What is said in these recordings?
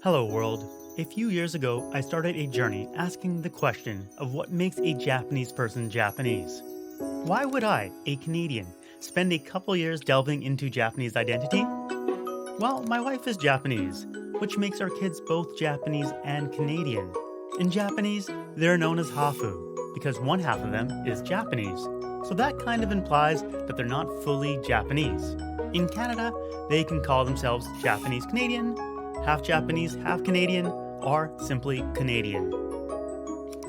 Hello, world. A few years ago, I started a journey asking the question of what makes a Japanese person Japanese. Why would I, a Canadian, spend a couple years delving into Japanese identity? Well, my wife is Japanese, which makes our kids both Japanese and Canadian. In Japanese, they're known as Hafu because one half of them is Japanese, so that kind of implies that they're not fully Japanese. In Canada, they can call themselves Japanese Canadian, half Japanese, half Canadian, or simply Canadian.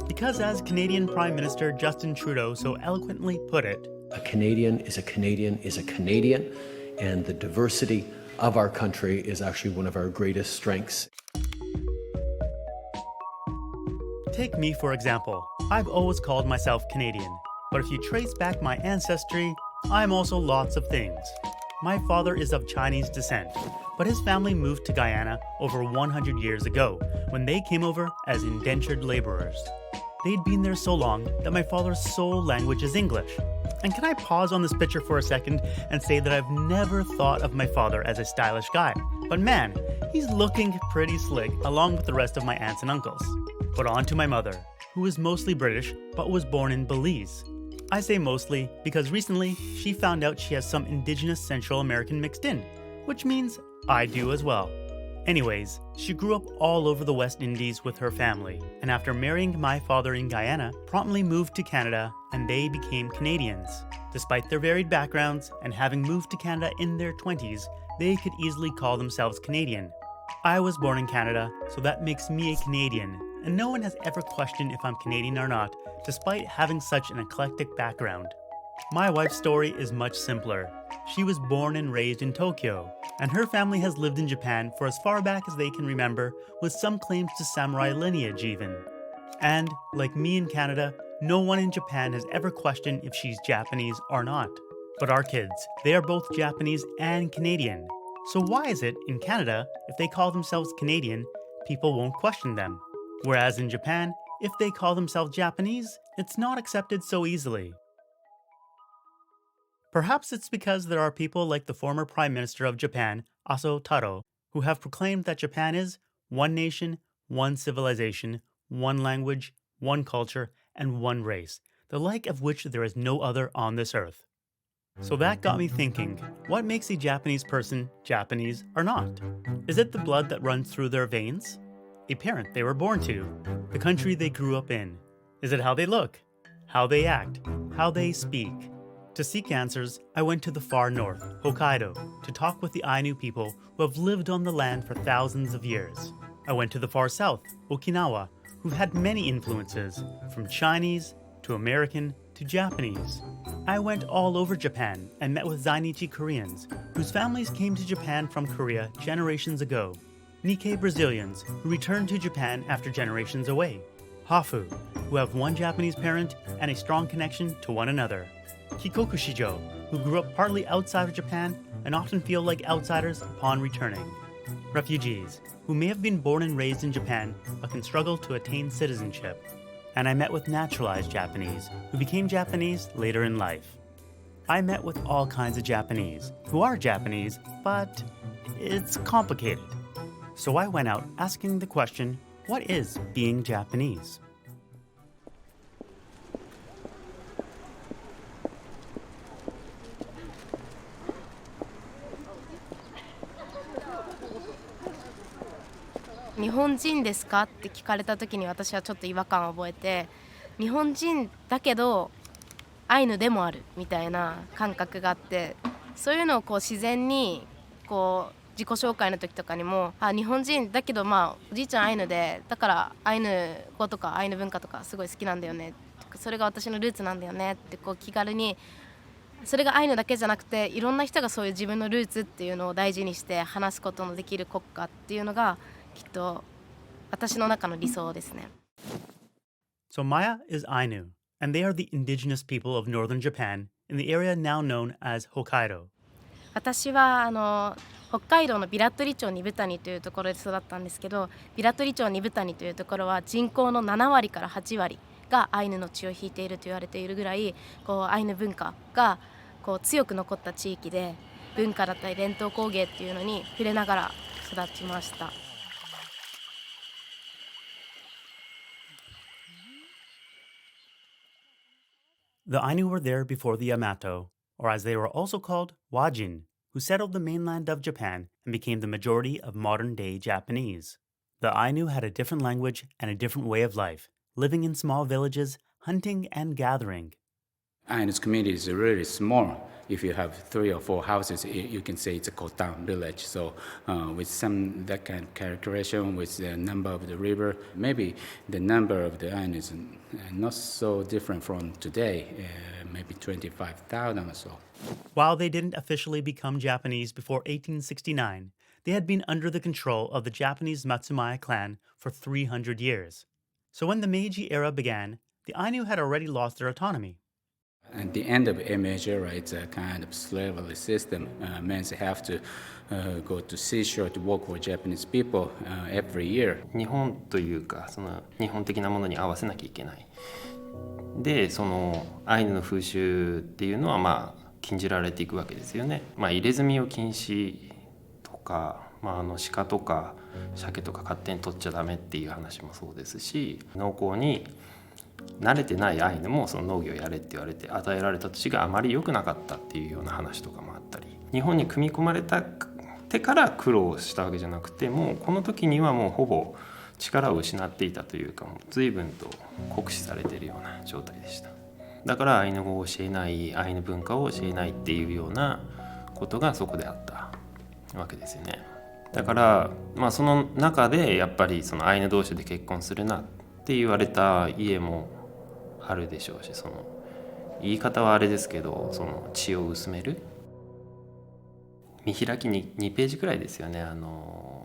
Because, as Canadian Prime Minister Justin Trudeau so eloquently put it, a Canadian is a Canadian is a Canadian, and the diversity of our country is actually one of our greatest strengths. Take me for example. I've always called myself Canadian, but if you trace back my ancestry, I'm also lots of things. My father is of Chinese descent, but his family moved to Guyana over 100 years ago when they came over as indentured laborers. They'd been there so long that my father's sole language is English. And can I pause on this picture for a second and say that I've never thought of my father as a stylish guy, but man, he's looking pretty slick along with the rest of my aunts and uncles. But on to my mother, who is mostly British but was born in Belize. I say mostly because recently she found out she has some indigenous Central American mixed in, which means I do as well. Anyways, she grew up all over the West Indies with her family, and after marrying my father in Guyana, promptly moved to Canada and they became Canadians. Despite their varied backgrounds and having moved to Canada in their 20s, they could easily call themselves Canadian. I was born in Canada, so that makes me a Canadian, and no one has ever questioned if I'm Canadian or not, despite having such an eclectic background. My wife's story is much simpler. She was born and raised in Tokyo, and her family has lived in Japan for as far back as they can remember, with some claims to samurai lineage even. And, like me in Canada, no one in Japan has ever questioned if she's Japanese or not. But our kids, they are both Japanese and Canadian. So why is it, in Canada, if they call themselves Canadian, people won't question them? Whereas in Japan, if they call themselves Japanese, it's not accepted so easily. Perhaps it's because there are people like the former Prime Minister of Japan, Aso Taro, who have proclaimed that Japan is one nation, one civilization, one language, one culture, and one race, the like of which there is no other on this earth. So that got me thinking, what makes a Japanese person Japanese or not? Is it the blood that runs through their veins? A parent they were born to? The country they grew up in? Is it how they look? How they act? How they speak? To seek answers, I went to the far north, Hokkaido, to talk with the Ainu people who have lived on the land for thousands of years. I went to the far south, Okinawa, who've had many influences, from Chinese to American to Japanese. I went all over Japan and met with Zainichi Koreans, whose families came to Japan from Korea generations ago. Nikkei Brazilians, who returned to Japan after generations away. Hafu, who have one Japanese parent and a strong connection to one another. Hikokushijo, who grew up partly outside of Japan and often feel like outsiders upon returning. Refugees, who may have been born and raised in Japan but can struggle to attain citizenship. And I met with naturalized Japanese, who became Japanese later in life. I met with all kinds of Japanese, who are Japanese, but it's complicated. So I went out asking the question, what is being Japanese?日本人ですかって聞かれた時に私はちょっと違和感を覚えて、日本人だけどアイヌでもあるみたいな感覚があって、そういうのをこう自然にこう自己紹介の時とかにも、日本人だけどおじいちゃんアイヌで、だからアイヌ語とかアイヌ文化とかすごい好きなんだよね、それが私のルーツなんだよねってこう気軽に、それがアイヌだけじゃなくていろんな人がそういう自分のルーツっていうのを大事にして話すことのできる国家っていうのがきっと私の中の理想ですね。So Maya is Ainu, and they are the indigenous people of northern Japan in the area now known as Hokkaido. 私は北海道のビラットリ町二部谷というところで育ったんですけど、ビラットリ町二部谷というところは人口の7割から8割がアイヌの血を引いていると言われているぐらい、こうアイヌ文化がこう強く残った地域で、文化だったり伝統工芸っていうのに触れながら育ちました。The Ainu were there before the Yamato, or as they were also called, Wajin, who settled the mainland of Japan and became the majority of modern-day Japanese. The Ainu had a different language and a different way of life, living in small villages, hunting and gathering. Ainu's community is really small. If you have 3 or 4 houses, you can say it's a Kotan village. So with some that kind of calculation, with the number of the river, maybe the number of the Ainu is not so different from today, maybe 25,000 or so. While they didn't officially become Japanese before 1869, they had been under the control of the Japanese Matsumaya clan for 300 years. So when the Meiji era began, the Ainu had already lost their autonomy. At the end of Meiji era, it's a kind of slavery system. Men have to go to seashore to work for Japanese people every year. 日本というかその日本的なものに合わせなきゃいけない。でそのアイヌの風習っていうのはまあ禁じられていくわけですよね。まあ入れ墨を禁止とか、鹿とか鮭とか勝手に取っちゃダメっていう話もそうですし、農耕に慣れてないアイヌもその農業やれって言われて与えられた土地があまり良くなかったっていうような話とかもあったり、日本に組み込まれてから苦労したわけじゃなくて、もうこの時にはもうほぼ力を失っていたというか、もう随分と酷使されているような状態でした。だからアイヌ語を教えない、アイヌ文化を教えないっていうようなことがそこであったわけですよね。だから、その中でやっぱりそのアイヌ同士で結婚するなって言われた家もあるでしょうし、その言い方はあれですけど、その血を薄める見開きに2ページくらいですよね。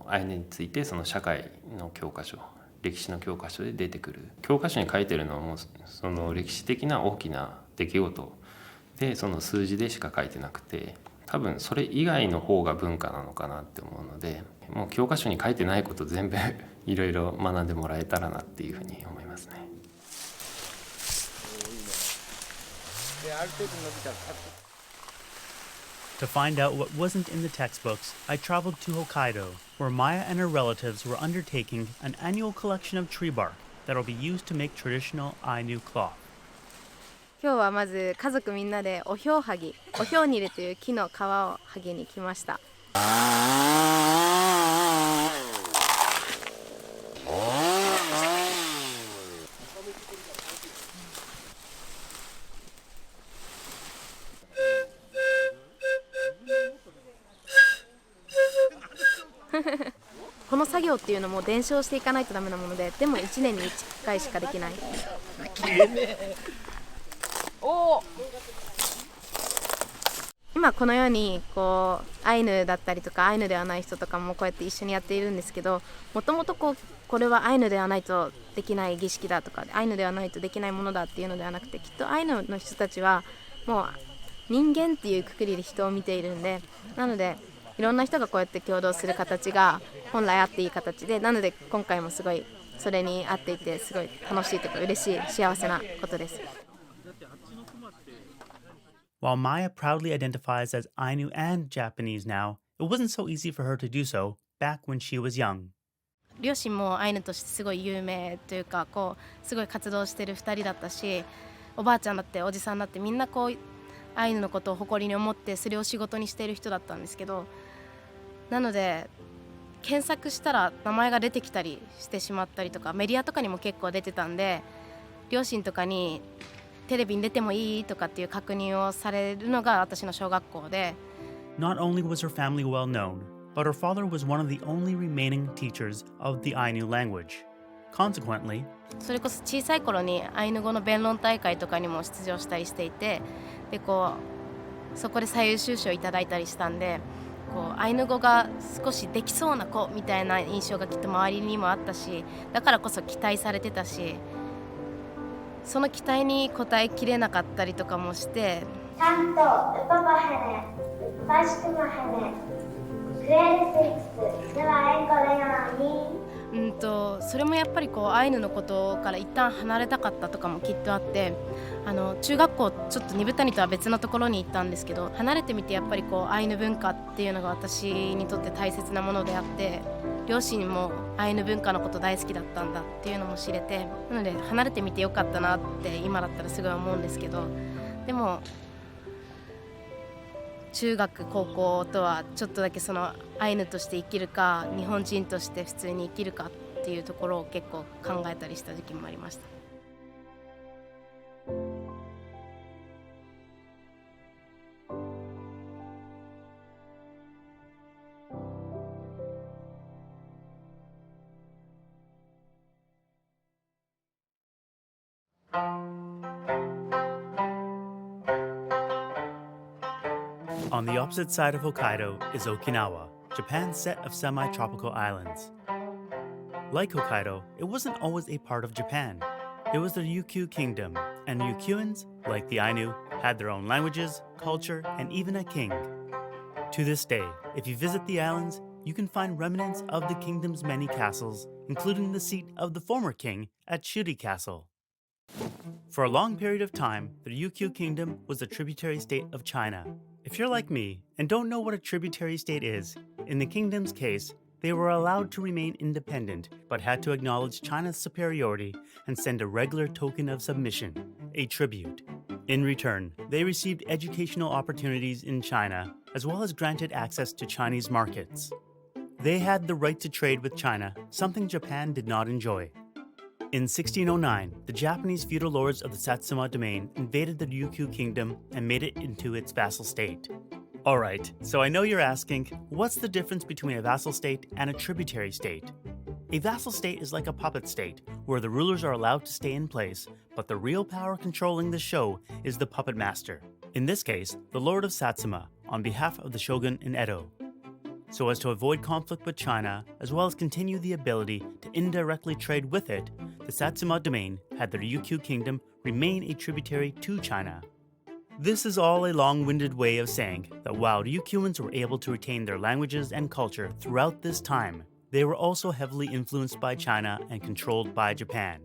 アイヌについてその社会の教科書、歴史の教科書で出てくる。教科書に書いてるのはもうその歴史的な大きな出来事で、その数字でしか書いてなくて、多分それ以外の方が文化なのかなって思うので、もう教科書に書いてないこと全部いろいろ学んでもらえたらなっていうふうに思いますね。To find out what wasn't in the textbooks, I traveled to Hokkaido, where Maya and her relatives were undertaking an annual collection of tree bark that will be used to make traditional Ainu cloth. 今日はまず家族みんなでおひょうはぎ、おひょうにるという木の皮をはぎに来ました。この作業っていうのも伝承していかないとダメなもので、でも1年に1回しかできない。今このようにこうアイヌだったりとかアイヌではない人とかもこうやって一緒にやっているんですけど、もともとこれはアイヌではないとできない儀式だとかアイヌではないとできないものだっていうのではなくて、きっとアイヌの人たちはもう人間っていうくくりで人を見ているんで、なのでいろんな人がこうやって共同する形が本来あっていい形で、なので今回もすごいそれに合っていて、すごい楽しいというか嬉しい幸せなことです。While Maya proudly identifies as Ainu and Japanese now, it wasn't so easy for her to do so back when she was young. 両親もアイヌとしてすごい有名というか、すごい活動してる2人だったし、おばあちゃんだっておじさんだってみんなアイヌのことを誇りに思ってそれを仕事にしている人だったんですけど、なので検索したら名前が出てきたりしてしまったりとか、メディアとかにも結構出てたんで、両親とかにテレビに出てもいいとかっていう確認をされるのが私の小学校で。 Not only was her family well known, but her father was one of the only remaining teachers of the Ainu language. Consequently, それこそ小さい頃にアイヌ語の弁論大会とかにも出場したりしていて、でそこで最優秀賞をいただいたりしたんで、アイヌ語が少しできそうな子みたいな印象がきっと周りにもあったし、だからこそ期待されてたし、その期待に応えきれなかったりとかもして、ちゃんとウパパヘネ、ウパシクマヘネ、グレード6ではエンコレヨンに。それもやっぱりアイヌのことから一旦離れたかったとかもきっとあって、中学校ちょっと二部谷とは別のところに行ったんですけど、離れてみてやっぱりアイヌ文化っていうのが私にとって大切なものであって、両親もアイヌ文化のこと大好きだったんだっていうのも知れて、なので離れてみてよかったなって今だったらすごい思うんですけど、でも中学高校とはちょっとだけそのアイヌとして生きるか日本人として普通に生きるかっていうところを結構考えたりした時期もありました。On the opposite side of Hokkaido is Okinawa, Japan's set of semi-tropical islands. Like Hokkaido, it wasn't always a part of Japan. It was the Ryukyu Kingdom, and Ryukyuans, like the Ainu, had their own languages, culture, and even a king. To this day, if you visit the islands, you can find remnants of the kingdom's many castles, including the seat of the former king at Shuri Castle. For a long period of time, the Ryukyu Kingdom was a tributary state of China. If you're like me and don't know what a tributary state is, in the kingdom's case, they were allowed to remain independent but had to acknowledge China's superiority and send a regular token of submission, a tribute. In return, they received educational opportunities in China, as well as granted access to Chinese markets. They had the right to trade with China, something Japan did not enjoy. In 1609, the Japanese feudal lords of the Satsuma domain invaded the Ryukyu kingdom and made it into its vassal state. Alright, so I know you're asking, what's the difference between a vassal state and a tributary state? A vassal state is like a puppet state, where the rulers are allowed to stay in place, but the real power controlling the show is the puppet master. In this case, the Lord of Satsuma, on behalf of the shogun in Edo. So as to avoid conflict with China, as well as continue the ability to indirectly trade with it, the Satsuma domain had the Ryukyu kingdom remain a tributary to China. This is all a long-winded way of saying that while Ryukyuans were able to retain their languages and culture throughout this time, they were also heavily influenced by China and controlled by Japan.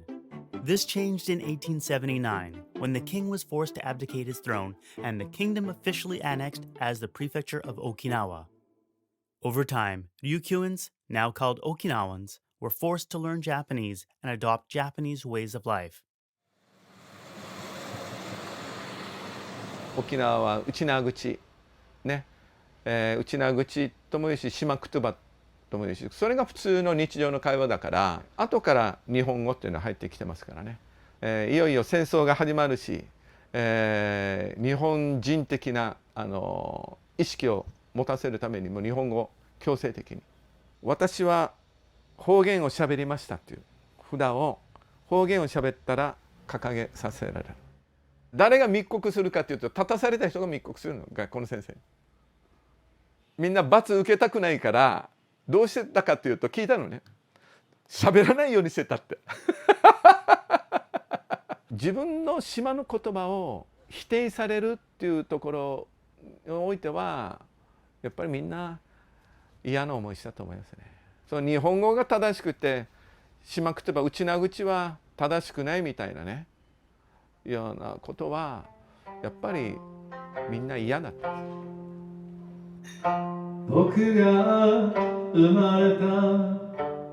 This changed in 1879, when the king was forced to abdicate his throne and the kingdom officially annexed as the prefecture of Okinawa. Over time, Ryukyuans, now called Okinawans, were forced to learn Japanese and adopt Japanese ways of life. 沖縄は内縄口ね、内縄口とも言うし島言葉とも言うし、それが普通の日常の会話だから、後から日本語っていうのは入ってきてますからね、いよいよ戦争が始まるし、日本人的な意識を持たせるためにも日本語を強制的に、私は方言をしゃべりましたっていう札を、方言をしゃべったら掲げさせられる。誰が密告するかというと、立たされた人が密告するの、学校の先生に。みんな罰受けたくないからどうしてたかというと、聞いたのね、喋らないようにしてたって自分の島の言葉を否定されるっていうところにおいては、やっぱりみんな嫌な思いしたと思いますね。その日本語が正しくて島言葉内縄口は正しくないみたいなね、ようなことはやっぱりみんな嫌だった。僕が生まれた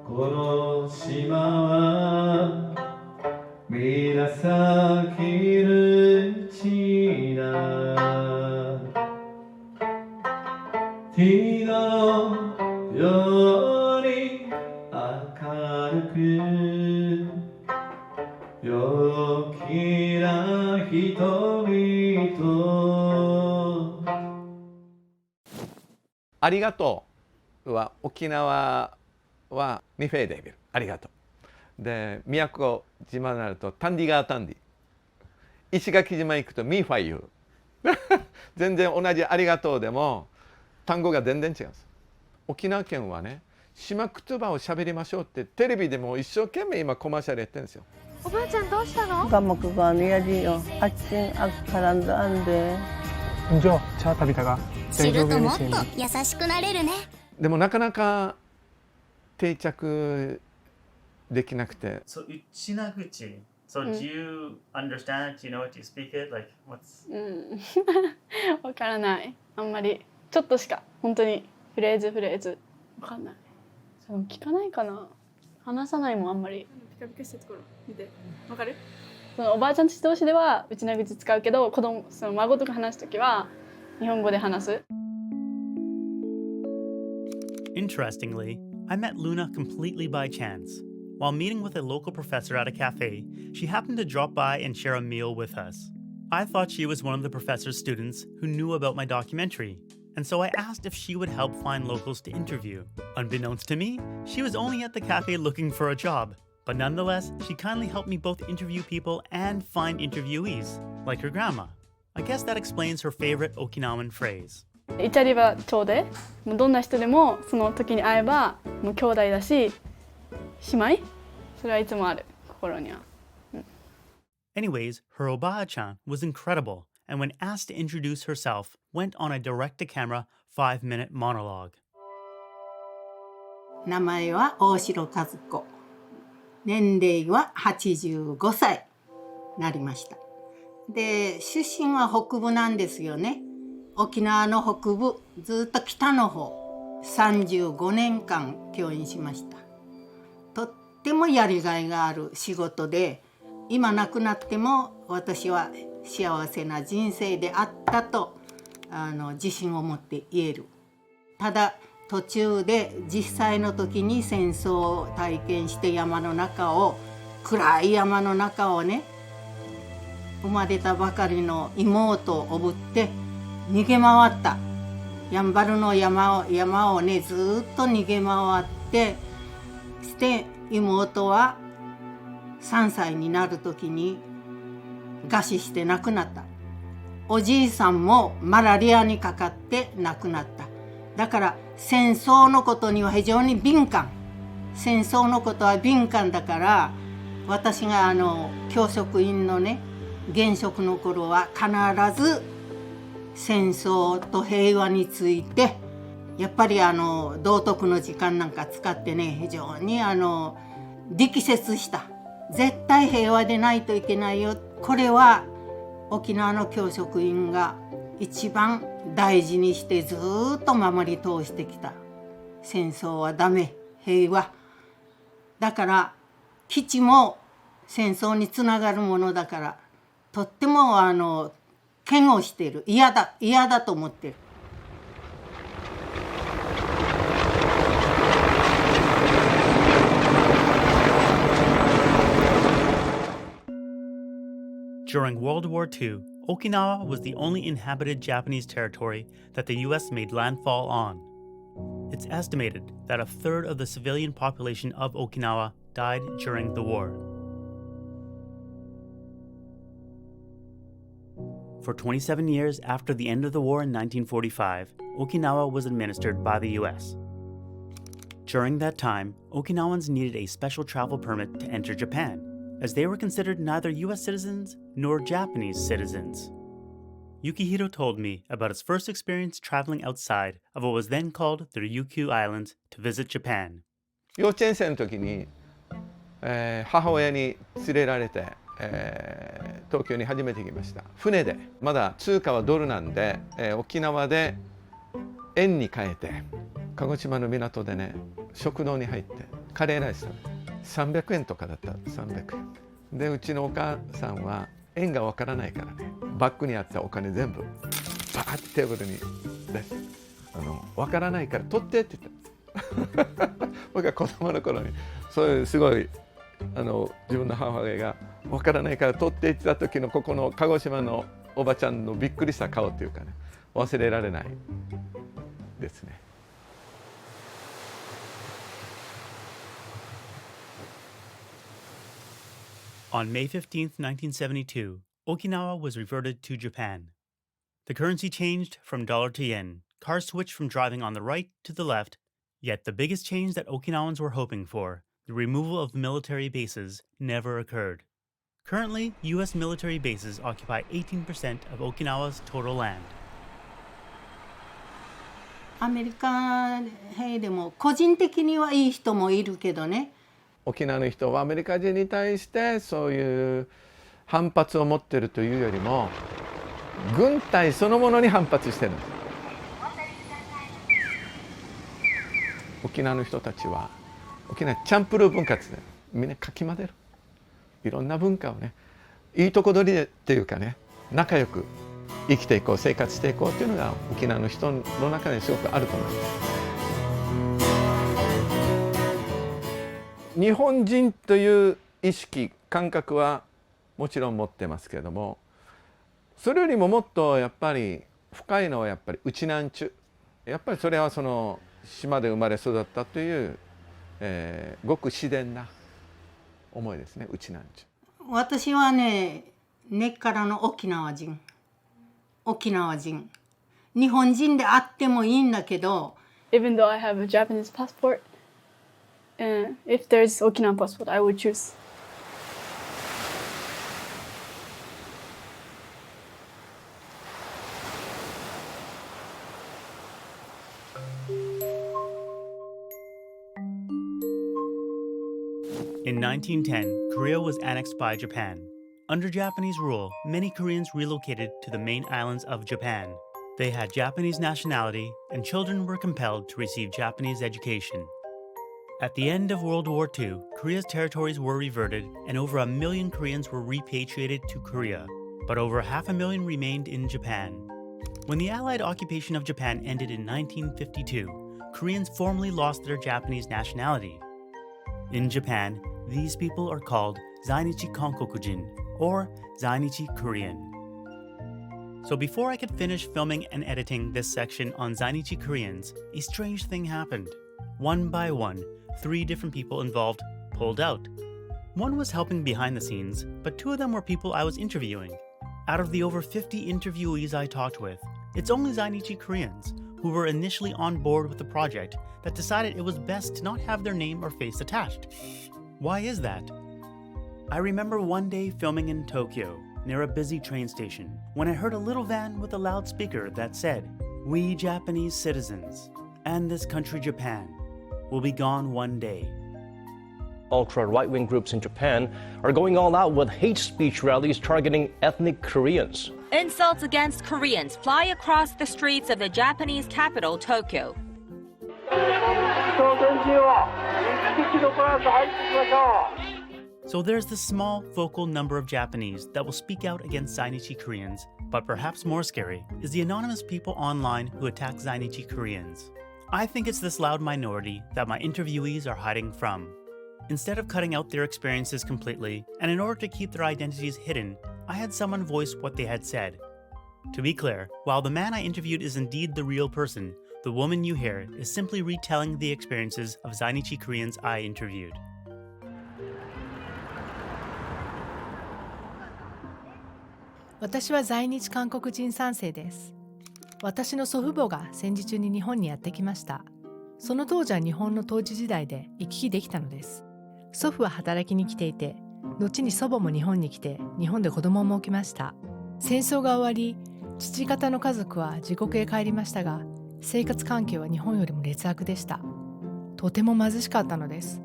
この島は紫るちな日のように明るく陽気な人々。ありがとうは沖縄はミフェーデビル、ありがとう。で、宮古島になるとタンディガータンディ。石垣島行くとミーファイユー。全然同じありがとうでも単語が全然違うんです。沖縄県はね、島言葉をしゃべりましょうってテレビでも一生懸命今コマーシャルやってるんですよ。おばあちゃんどうしたのKamagkagawa niya diyo. Ating agkarandaan de. 먼저 차 타비다가 知るともっと優しくなれるね。でもなかなか定着できなくて。So Uchinaguchi. So do you understand it? Do you know it? Do you speak it? Like what's? わからない。あんまりちょっとしか本当にフレーズわかんない。それも聞かないかな。話さないもんあんまり。ピカピカしたところ見て。わかる？そのおばあちゃんたち同士ではうちな口使うけど、その孫とか話すときは日本語で話す。Interestingly, I met Luna completely by chance. While meeting with a local professor at a cafe, she happened to drop by and share a meal with us. I thought she was one of the professor's students who knew about my documentary, and so I asked if she would help find locals to interview. Unbeknownst to me, she was only at the cafe looking for a job, but nonetheless, she kindly helped me both interview people and find interviewees, like her grandma. I guess that explains her favorite Okinawan phrase. イチャリバ町でもうどんな人でもその時に会えばもう兄弟だし姉妹、それはいつもある心には。Anyways, her Obaa-chan was incredible, and when asked to introduce herself, went on a direct-to-camera 5-minute monologue. 名前は大城和子。年齢は85歳になりました。で、出身は北部なんですよね。沖縄の北部、ずっと北の方、35年間教員しました。とってもやりがいがある仕事で、今亡くなっても私は幸せな人生であったと自信を持って言える。ただ途中で実際の時に戦争を体験して山の中を、暗い山の中をね、生まれたばかりの妹をおぶって逃げ回った。やんばるの山をね、ずっと逃げ回ってして妹は3歳になる時に餓死して亡くなった。おじいさんもマラリアにかかって亡くなった。だから戦争のことには非常に敏感。戦争のことは敏感だから、私が教職員のね、現職の頃は必ず戦争と平和について、やっぱり道徳の時間なんか使ってね、非常に力説した。絶対平和でないといけないよ。これは沖縄の教職員が一番大事にしてずっと守り通してきた。戦争はダメ、平和。だから基地も戦争につながるものだから、とっても嫌悪している。嫌だと思ってる。During World War II, Okinawa was the only inhabited Japanese territory that the US made landfall on. It's estimated that a third of the civilian population of Okinawa died during the war. For 27 years after the end of the war in 1945, Okinawa was administered by the US. During that time, Okinawans needed a special travel permit to enter Japan, as they were considered neither US citizens nor Japanese citizens. Yukihiro told me about his first experience traveling outside of what was then called the Ryukyu Islands to visit Japan. 幼稚園生の時に、母親に連れられて、東京に初めて来ました。船で、まだ通貨はドルなんで、沖縄で円に変えて、鹿児島の港でね、食堂に入ってカレーライス300円とかだった。300円で、うちのお母さんは円がわからないからね、バッグにあったお金全部バーッてテーブルに出して、わからないから取ってって言ったんです。僕は子供の頃にそういうすごい自分の母親がわからないから取っていってた時のここの鹿児島のおばちゃんのびっくりした顔っていうかね、忘れられないですね。On May 15, 1972, Okinawa was reverted to Japan. The currency changed from dollar to yen. Cars switched from driving on the right to the left. Yet the biggest change that Okinawans were hoping for, the removal of military bases, never occurred. Currently, U.S. military bases occupy 18% of Okinawa's total land. アメリカ兵でも個人的にはいい人もいるけどね。沖縄の人はアメリカ人に対してそういう反発を持っているというよりも、軍隊そのものに反発してるんです。沖縄の人たちは沖縄チャンプルー文化ですね。みんなかき混ぜる。いろんな文化をね、いいとこ取りっていうかね、仲良く生きていこう、生活していこうっていうのが沖縄の人の中にすごくあると思います。日本人という意識感覚はもちろん持ってますけれども、それよりももっとやっぱり深いのはやっぱりうちなんちゅ、やっぱりそれはその島で生まれ育ったという、ごく自然な思いですね、うちなんちゅ。私はね、根っからの沖縄人。沖縄人。日本人であってもいいんだけど。Even though I have a Japanese passport, if there's Okinawan passport, I would choose. In 1910, Korea was annexed by Japan. Under Japanese rule, many Koreans relocated to the main islands of Japan. They had Japanese nationality, and children were compelled to receive Japanese education. At the end of World War II, Korea's territories were reverted, and over 1 million Koreans were repatriated to Korea, but over 500,000 remained in Japan. When the Allied occupation of Japan ended in 1952, Koreans formally lost their Japanese nationality. In Japan, these people are called Zainichi Kankokujin, or Zainichi Korean. So before I could finish filming and editing this section on Zainichi Koreans, a strange thing happened. One by one, 3 different people involved pulled out. One was helping behind the scenes, but 2 of them were people I was interviewing. Out of the over 50 interviewees I talked with, it's only Zainichi Koreans, who were initially on board with the project, that decided it was best to not have their name or face attached. Why is that? I remember one day filming in Tokyo, near a busy train station, when I heard a little van with a loudspeaker that said, "We Japanese citizens, and this country Japan, will be gone one day." Ultra-right-wing groups in Japan are going all out with hate speech rallies targeting ethnic Koreans. Insults against Koreans fly across the streets of the Japanese capital, Tokyo. So there's the small, vocal number of Japanese that will speak out against Zainichi Koreans, but perhaps more scary is the anonymous people online who attack Zainichi Koreans. I think it's this loud minority that my interviewees are hiding from. Instead of cutting out their experiences completely, and in order to keep their identities hidden, I had someone voice what they had said. To be clear, while the man I interviewed is indeed the real person, the woman you hear is simply retelling the experiences of Zainichi Koreans I interviewed. 私は在日韓国人3世です。私の祖父母が戦時中に日本にやってきました。その当時は日本の統治時代で行き来できたのです。祖父は働きに来ていて、後に祖母も日本に来て、日本で子供を設けました。戦争が終わり、父方の家族は自国へ帰りましたが、生活環境は日本よりも劣悪でした。とても貧しかったのです。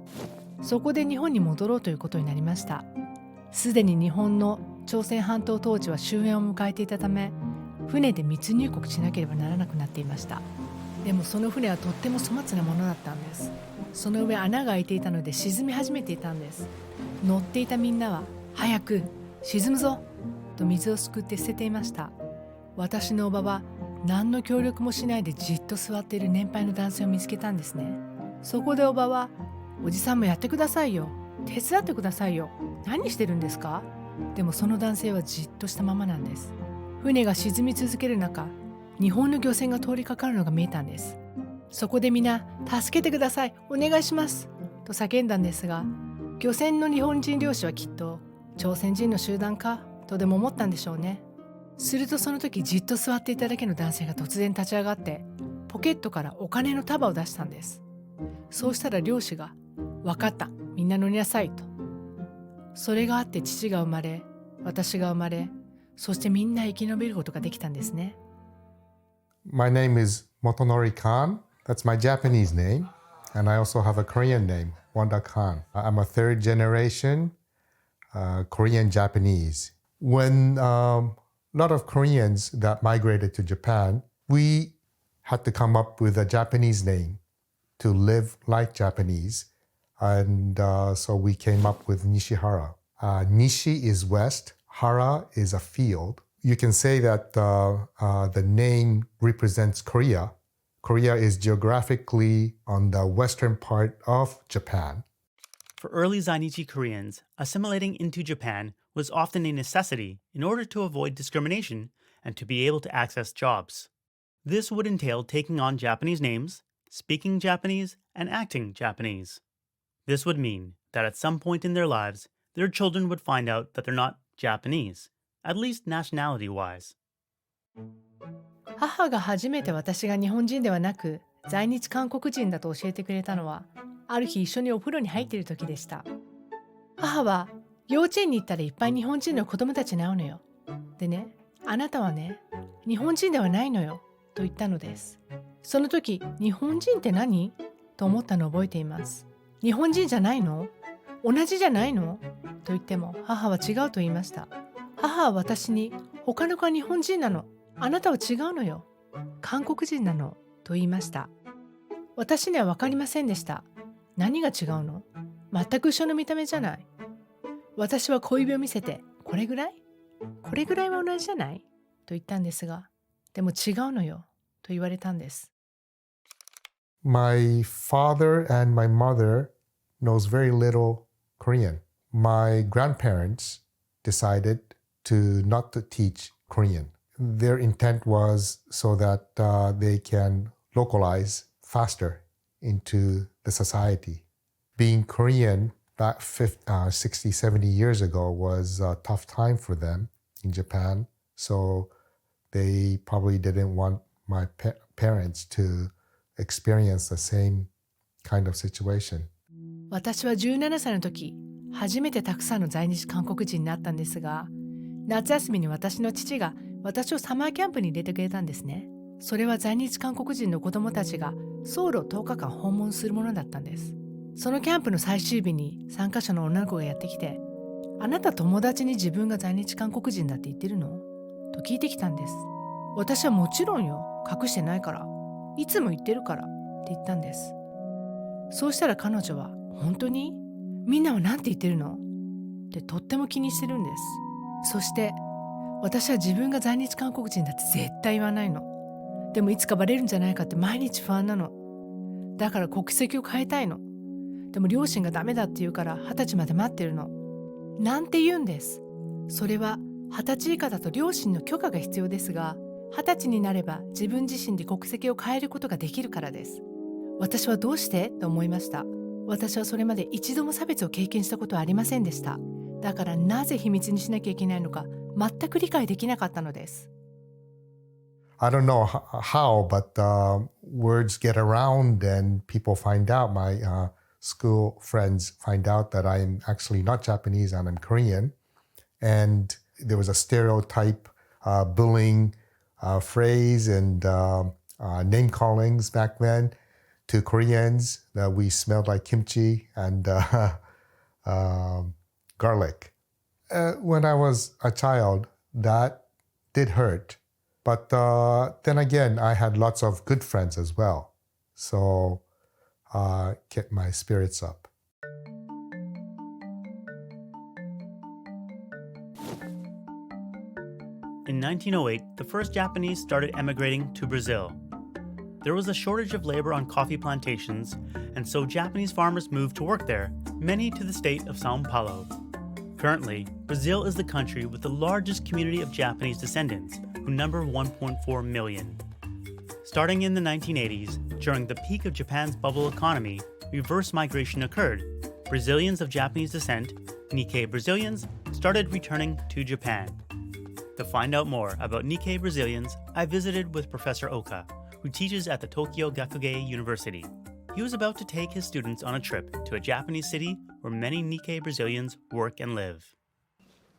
そこで日本に戻ろうということになりました。すでに日本の朝鮮半島統治は終焉を迎えていたため、船で密入国しなければならなくなっていました。でもその船はとっても粗末なものだったんです。その上穴が開いていたので沈み始めていたんです。乗っていたみんなは早く沈むぞと水をすくって捨てていました。私のおばは何の協力もしないでじっと座っている年配の男性を見つけたんですね。そこでおばは、おじさんもやってくださいよ、手伝ってくださいよ、何してるんですか。でもその男性はじっとしたままなんです。船が沈み続ける中、日本の漁船が通りかかるのが見えたんです。そこでみんな、助けてください、お願いしますと叫んだんですが、漁船の日本人漁師はきっと朝鮮人の集団かとでも思ったんでしょうね。するとその時じっと座っていただけの男性が突然立ち上がってポケットからお金の束を出したんです。そうしたら漁師が、分かった、みんな乗りなさいと。それがあって父が生まれ、私が生まれ、そしてみんな生き延びることができたんですね。My name is Motonori Khan. That's my Japanese name. And I also have a Korean name, Wanda Khan. I'm a third generation Korean Japanese. When a lot of Koreans that migrated to Japan, we had to come up with a Japanese name to live like Japanese. And so we came up with Nishihara. Nishi is west, Hara is a field. You can say that the name represents Korea. Korea is geographically on the western part of Japan. For early Zainichi Koreans, assimilating into Japan was often a necessity in order to avoid discrimination and to be able to access jobs. This would entail taking on Japanese names, speaking Japanese, and acting Japanese. This would mean that at some point in their lives, their children would find out that they're not Japanese, at least nationality-wise. 母が初めて私が日本人ではなく在日韓国人だと教えてくれたのはある日一緒にお風呂に入っている時でした。母は幼稚園に行ったらいっぱい日本人の子供たちに会うのよ。でね、あなたはね、日本人ではないのよと言ったのです。その時、日本人って何？と思ったのを覚えています。日本人じゃないの？同じじゃないの？と言っても母は違うと言いました。母は私に他の子は日本人なの。あなたは違うのよ。韓国人なの。と言いました。私には分かりませんでした。何が違うの？全く一緒の見た目じゃない。私は小指を見せて、これぐらい？これぐらいは同じじゃない？と言ったんですが、でも違うのよ。と言われたんです。My father and my mother knows very little Korean. My grandparents decided to not to teach Korean. Their intent was so that they can localize faster into the society. Being Korean back 60, 70 years ago was a tough time for them in Japan. So they probably didn't want my parents to experience the same kind of situation. 私は17歳の時、初めてたくさんの在日韓国人になったんですが、夏休みに私の父が私をサマーキャンプに入れてくれたんですね。それは在日韓国人の子供たちがソウルを10日間訪問するものだったんです。そのキャンプの最終日に参加者の女の子がやってきて、あなた友達に自分が在日韓国人だって言ってるの？と聞いてきたんです。私はもちろんよ、隠してないから。いつも言ってるからって言ったんです。そうしたら彼女は、本当に？みんなは何て言ってるの？ってとっても気にしてるんです。そして私は自分が在日韓国人だって絶対言わないの。でもいつかバレるんじゃないかって毎日不安なの。だから国籍を変えたいの。でも両親がダメだって言うから20歳まで待ってるの。なんて言うんです。それは20歳以下だと両親の許可が必要ですが、20歳になれば自分自身で国籍を変えることができるからです。私はどうしてと思いました。私はそれまで一度も差別を経験したことはありませんでした。だからなぜ秘密にしなきゃいけないのか全く理解できなかったのです。I don't know how, but words get around and people find out. My school friends find out that I'm actually not Japanese and I'm Korean. And there was a stereotype bullying phrase and name callings back then to Koreans that we smelled like kimchi and garlic. When I was a child, that did hurt. But then again, I had lots of good friends as well. So kept my spirits up. In 1908, the first Japanese started emigrating to Brazil. There was a shortage of labor on coffee plantations, and so Japanese farmers moved to work there, many to the state of São Paulo. Currently, Brazil is the country with the largest community of Japanese descendants, who number 1.4 million. Starting in the 1980s, during the peak of Japan's bubble economy, reverse migration occurred. Brazilians of Japanese descent, Nikkei Brazilians, started returning to Japan. To find out more about Nikkei Brazilians, I visited with Professor Oka, who teaches at the Tokyo Gakugei University. He was about to take his students on a trip to a Japanese city where many Nikkei Brazilians work and live.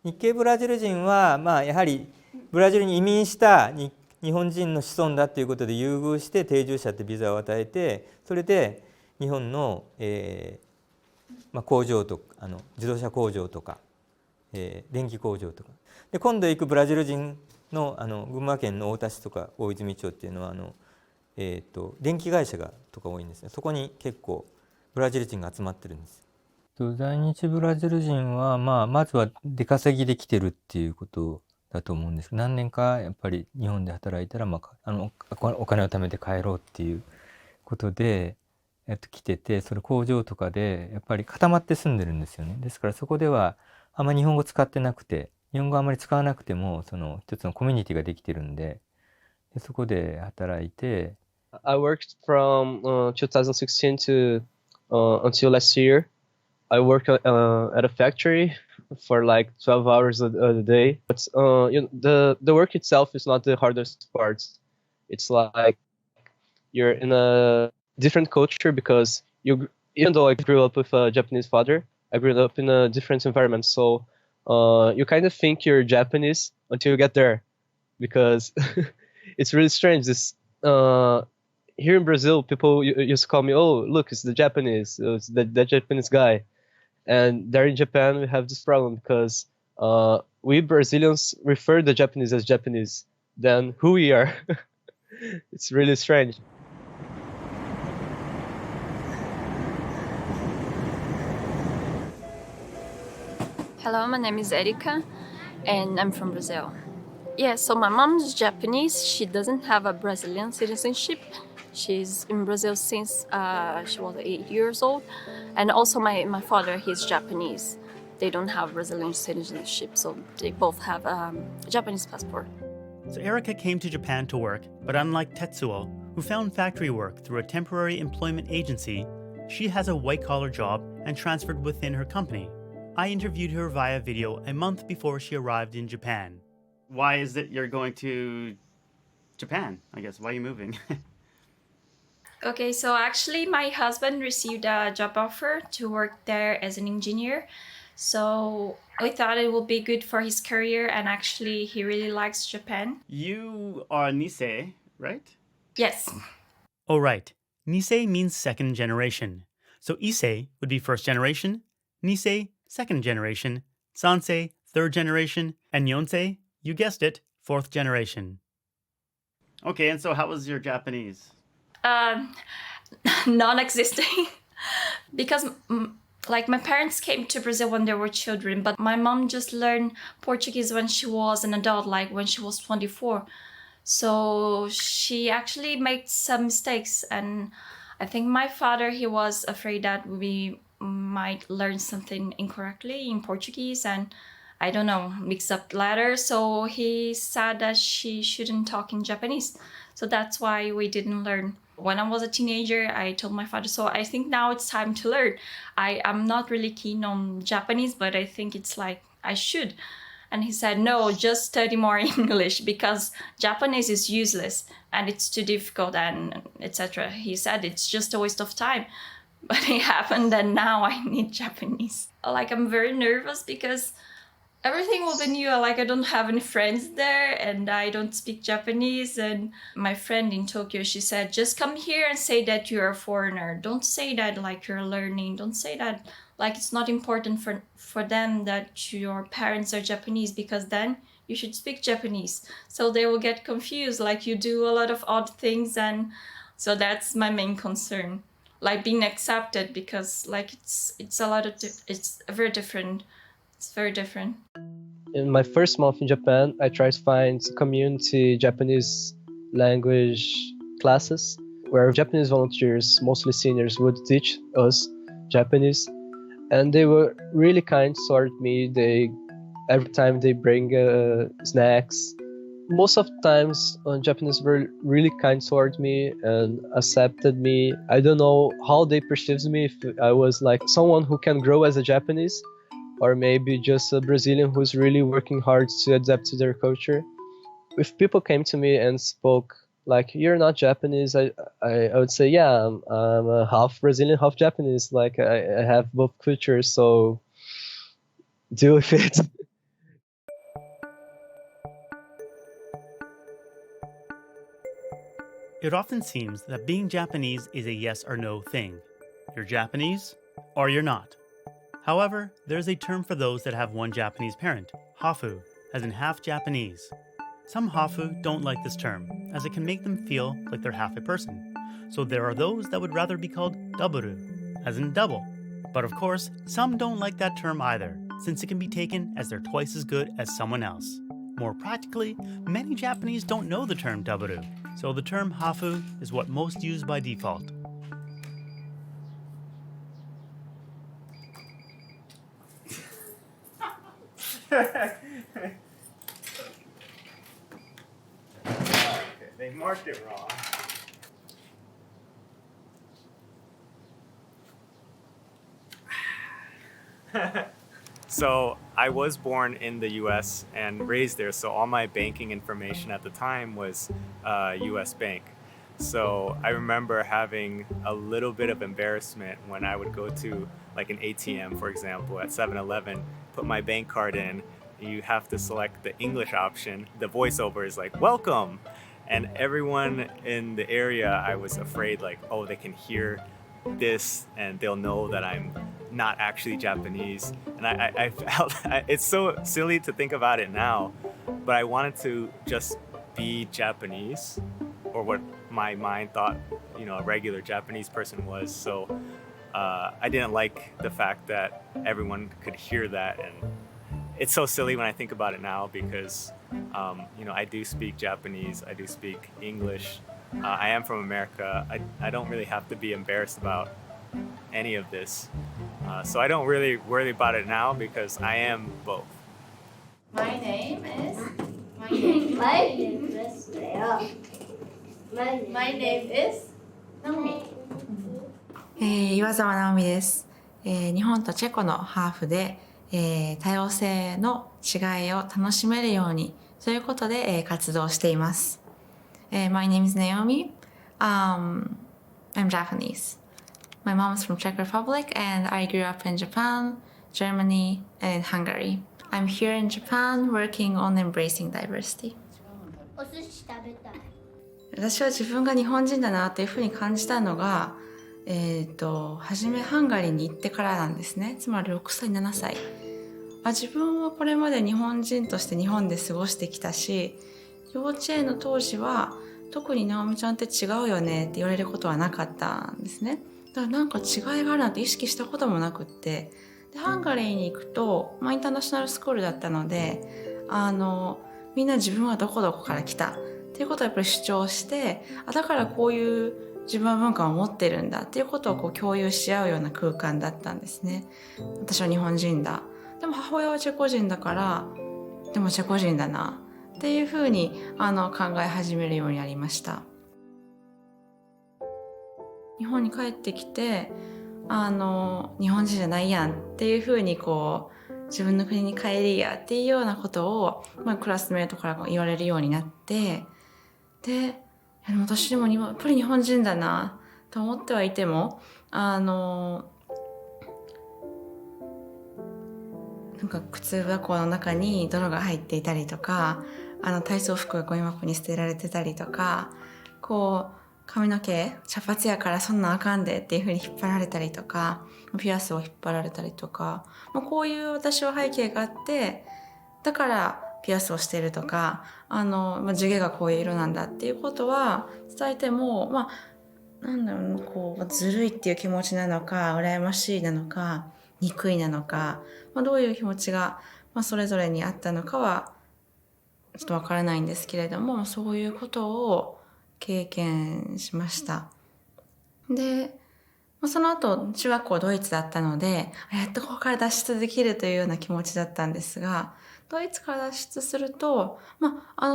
日系ブラジル人は、やはりブラジルに移民した日本人の子孫だということで優遇して定住者ってビザを与えて、それで日本の、工場とか自動車工場とか、電気工場とかで今度行くブラジル人の群馬県の太田市とか大泉町っていうのは電気会社とか多いんですね。そこに結構ブラジル人が集まってるんです。在日ブラジル人は、まずは出稼ぎで来てるっていうことだと思うんですけど、何年かやっぱり日本で働いたら、お金を貯めて帰ろうっていうことで、来てて、それ工場とかでやっぱり固まって住んでるんですよね。ですからそこではあんまり日本語使ってなくて、日本語あんまり使わなくてもその一つのコミュニティができてるんで、そこで働いて。I worked from 2016 to until last year. I work at a factory for like 12 hours a day. But the work itself is not the hardest part. It's like you're in a different culture because even though I grew up with a Japanese father, I grew up in a different environment. So you kind of think you're Japanese until you get there, because it's really strange. Here in Brazil, people used to call me, "Oh, look, it's the Japanese, it's the Japanese guy." And there in Japan, we have this problem because we Brazilians refer the Japanese as Japanese than who we are. It's really strange. Hello, my name is Erika, and I'm from Brazil. Yeah, so my mom's Japanese. She doesn't have a Brazilian citizenship. She's in Brazil since she was 8 years old. And also my father, he's Japanese. They don't have Brazilian citizenship, so they both have a Japanese passport. So Erika came to Japan to work, but unlike Tetsuo, who found factory work through a temporary employment agency, she has a white-collar job and transferred within her company. I interviewed her via video a month before she arrived in Japan. Why is it you're going to Japan, I guess? Why are you moving? Okay, so actually my husband received a job offer to work there as an engineer. So we thought it would be good for his career, and actually he really likes Japan. You are Nisei, right? Yes. Oh, right. Nisei means second generation. So Issei would be first generation, Nisei, second generation, Sansei, third generation, and Yonsei, you guessed it, fourth generation. Okay, and so how was your Japanese? Non-existing. Because like my parents came to Brazil when they were children, but my mom just learned Portuguese when she was an adult, like when she was 24. So she actually made some mistakes, and I think my father, he was afraid that we might learn something incorrectly in Portuguese and, I don't know, mix up letters. So he said that she shouldn't talk in Japanese. So that's why we didn't learn. When I was a teenager, I told my father, so I think now it's time to learn. I'm not really keen on Japanese, but I think it's like I should. And he said, no, just study more English because Japanese is useless and it's too difficult and etc. He said it's just a waste of time. But it happened that now I need Japanese. Like, I'm very nervous because everything will be new. Like, I don't have any friends there and I don't speak Japanese. And my friend in Tokyo, she said, just come here and say that you're a foreigner. Don't say that like you're learning. Don't say that like it's not important for them that your parents are Japanese, because then you should speak Japanese. So they will get confused, like you do a lot of odd things. And so that's my main concern. Like being accepted, because like it's a lot of it's very different. It's very different. In my first month in Japan, I tried to find community Japanese language classes where Japanese volunteers, mostly seniors, would teach us Japanese, and they were really kind toward me. Every time they bring snacks. Most of the times, Japanese were really kind toward me and accepted me. I don't know how they perceived me, if I was like someone who can grow as a Japanese, or maybe just a Brazilian who's really working hard to adapt to their culture. If people came to me and spoke like, you're not Japanese, I would say, yeah, I'm a half Brazilian, half Japanese. Like, I have both cultures, so deal with it. It often seems that being Japanese is a yes or no thing. You're Japanese or you're not. However, there's a term for those that have one Japanese parent, hafu, as in half Japanese. Some hafu don't like this term, as it can make them feel like they're half a person. So there are those that would rather be called daburu, as in double. But of course, some don't like that term either, since it can be taken as they're twice as good as someone else. More practically, many Japanese don't know the term dabaru, so the term hafu is what most use by default. They marked it wrong. So I was born in the US and raised there, so all my banking information at the time was US Bank. So I remember having a little bit of embarrassment when I would go to like an ATM, for example, at 7-Eleven, put my bank card in, you have to select the English option. The voiceover is like, welcome. And everyone in the area, I was afraid like, oh, they can hear this and they'll know that I'm not actually Japanese. And I felt, it's so silly to think about it now, but I wanted to just be Japanese, or what my mind thought, you know, a regular Japanese person was. So I didn't like the fact that everyone could hear that. And it's so silly when I think about it now because, you know, I do speak Japanese, I do speak English. I am from America. I don't really have to be embarrassed about any of this. So I don't really worry about it now because I am both. My name is Naomi. 岩沢直美です。日本とチェコのハーフで、多様性の違いを楽しめるようにそういうことで、活動しています。My name is Naomi. I'm Japanese. My mom is from Czech Republic and I grew up in Japan, Germany, and Hungary. I'm here in Japan working on embracing diversity. お寿司食べたい。私は自分が日本人だなというふうに感じたのが、初めハンガリーに行ってからなんですね。つまり6歳、7歳。自分はこれまで日本人として日本で過ごしてきたし、幼稚園の当時は特に直美ちゃんって違うよねって言われることはなかったんですね。だからなんか違いがあるなんて意識したこともなくって、でハンガリーに行くと、インターナショナルスクールだったので、みんな自分はどこどこから来たっていうことをやっぱり主張して、だからこういう自分は文化を持ってるんだっていうことをこう共有し合うような空間だったんですね。私は日本人だ。でも母親はチェコ人だから、でもチェコ人だなっていうふうに考え始めるようになりました。日本に帰ってきて、日本人じゃないやんっていうふうにこう自分の国に帰りやっていうようなことを、クラスメートから言われるようになって、で私でもやっぱり日本人だなと思ってはいても、なんか靴箱の中に泥が入っていたりとか、体操服がゴミ箱に捨てられてたりとか、こう髪の毛茶髪やからそんなんあかんでっていう風に引っ張られたりとか、ピアスを引っ張られたりとか、こういう私は背景があって、だからピアスをしているとか、地毛がこういう色なんだっていうことは伝えても、なんだろう、こうずるいっていう気持ちなのか、羨ましいなのか、憎いなのか、どういう気持ちが、それぞれにあったのかはちょっとわからないんですけれども、そういうことを経験しました。で、その後中学校ドイツだったので、やっとここから脱出できるというような気持ちだったんですが、ドイツから脱出すると、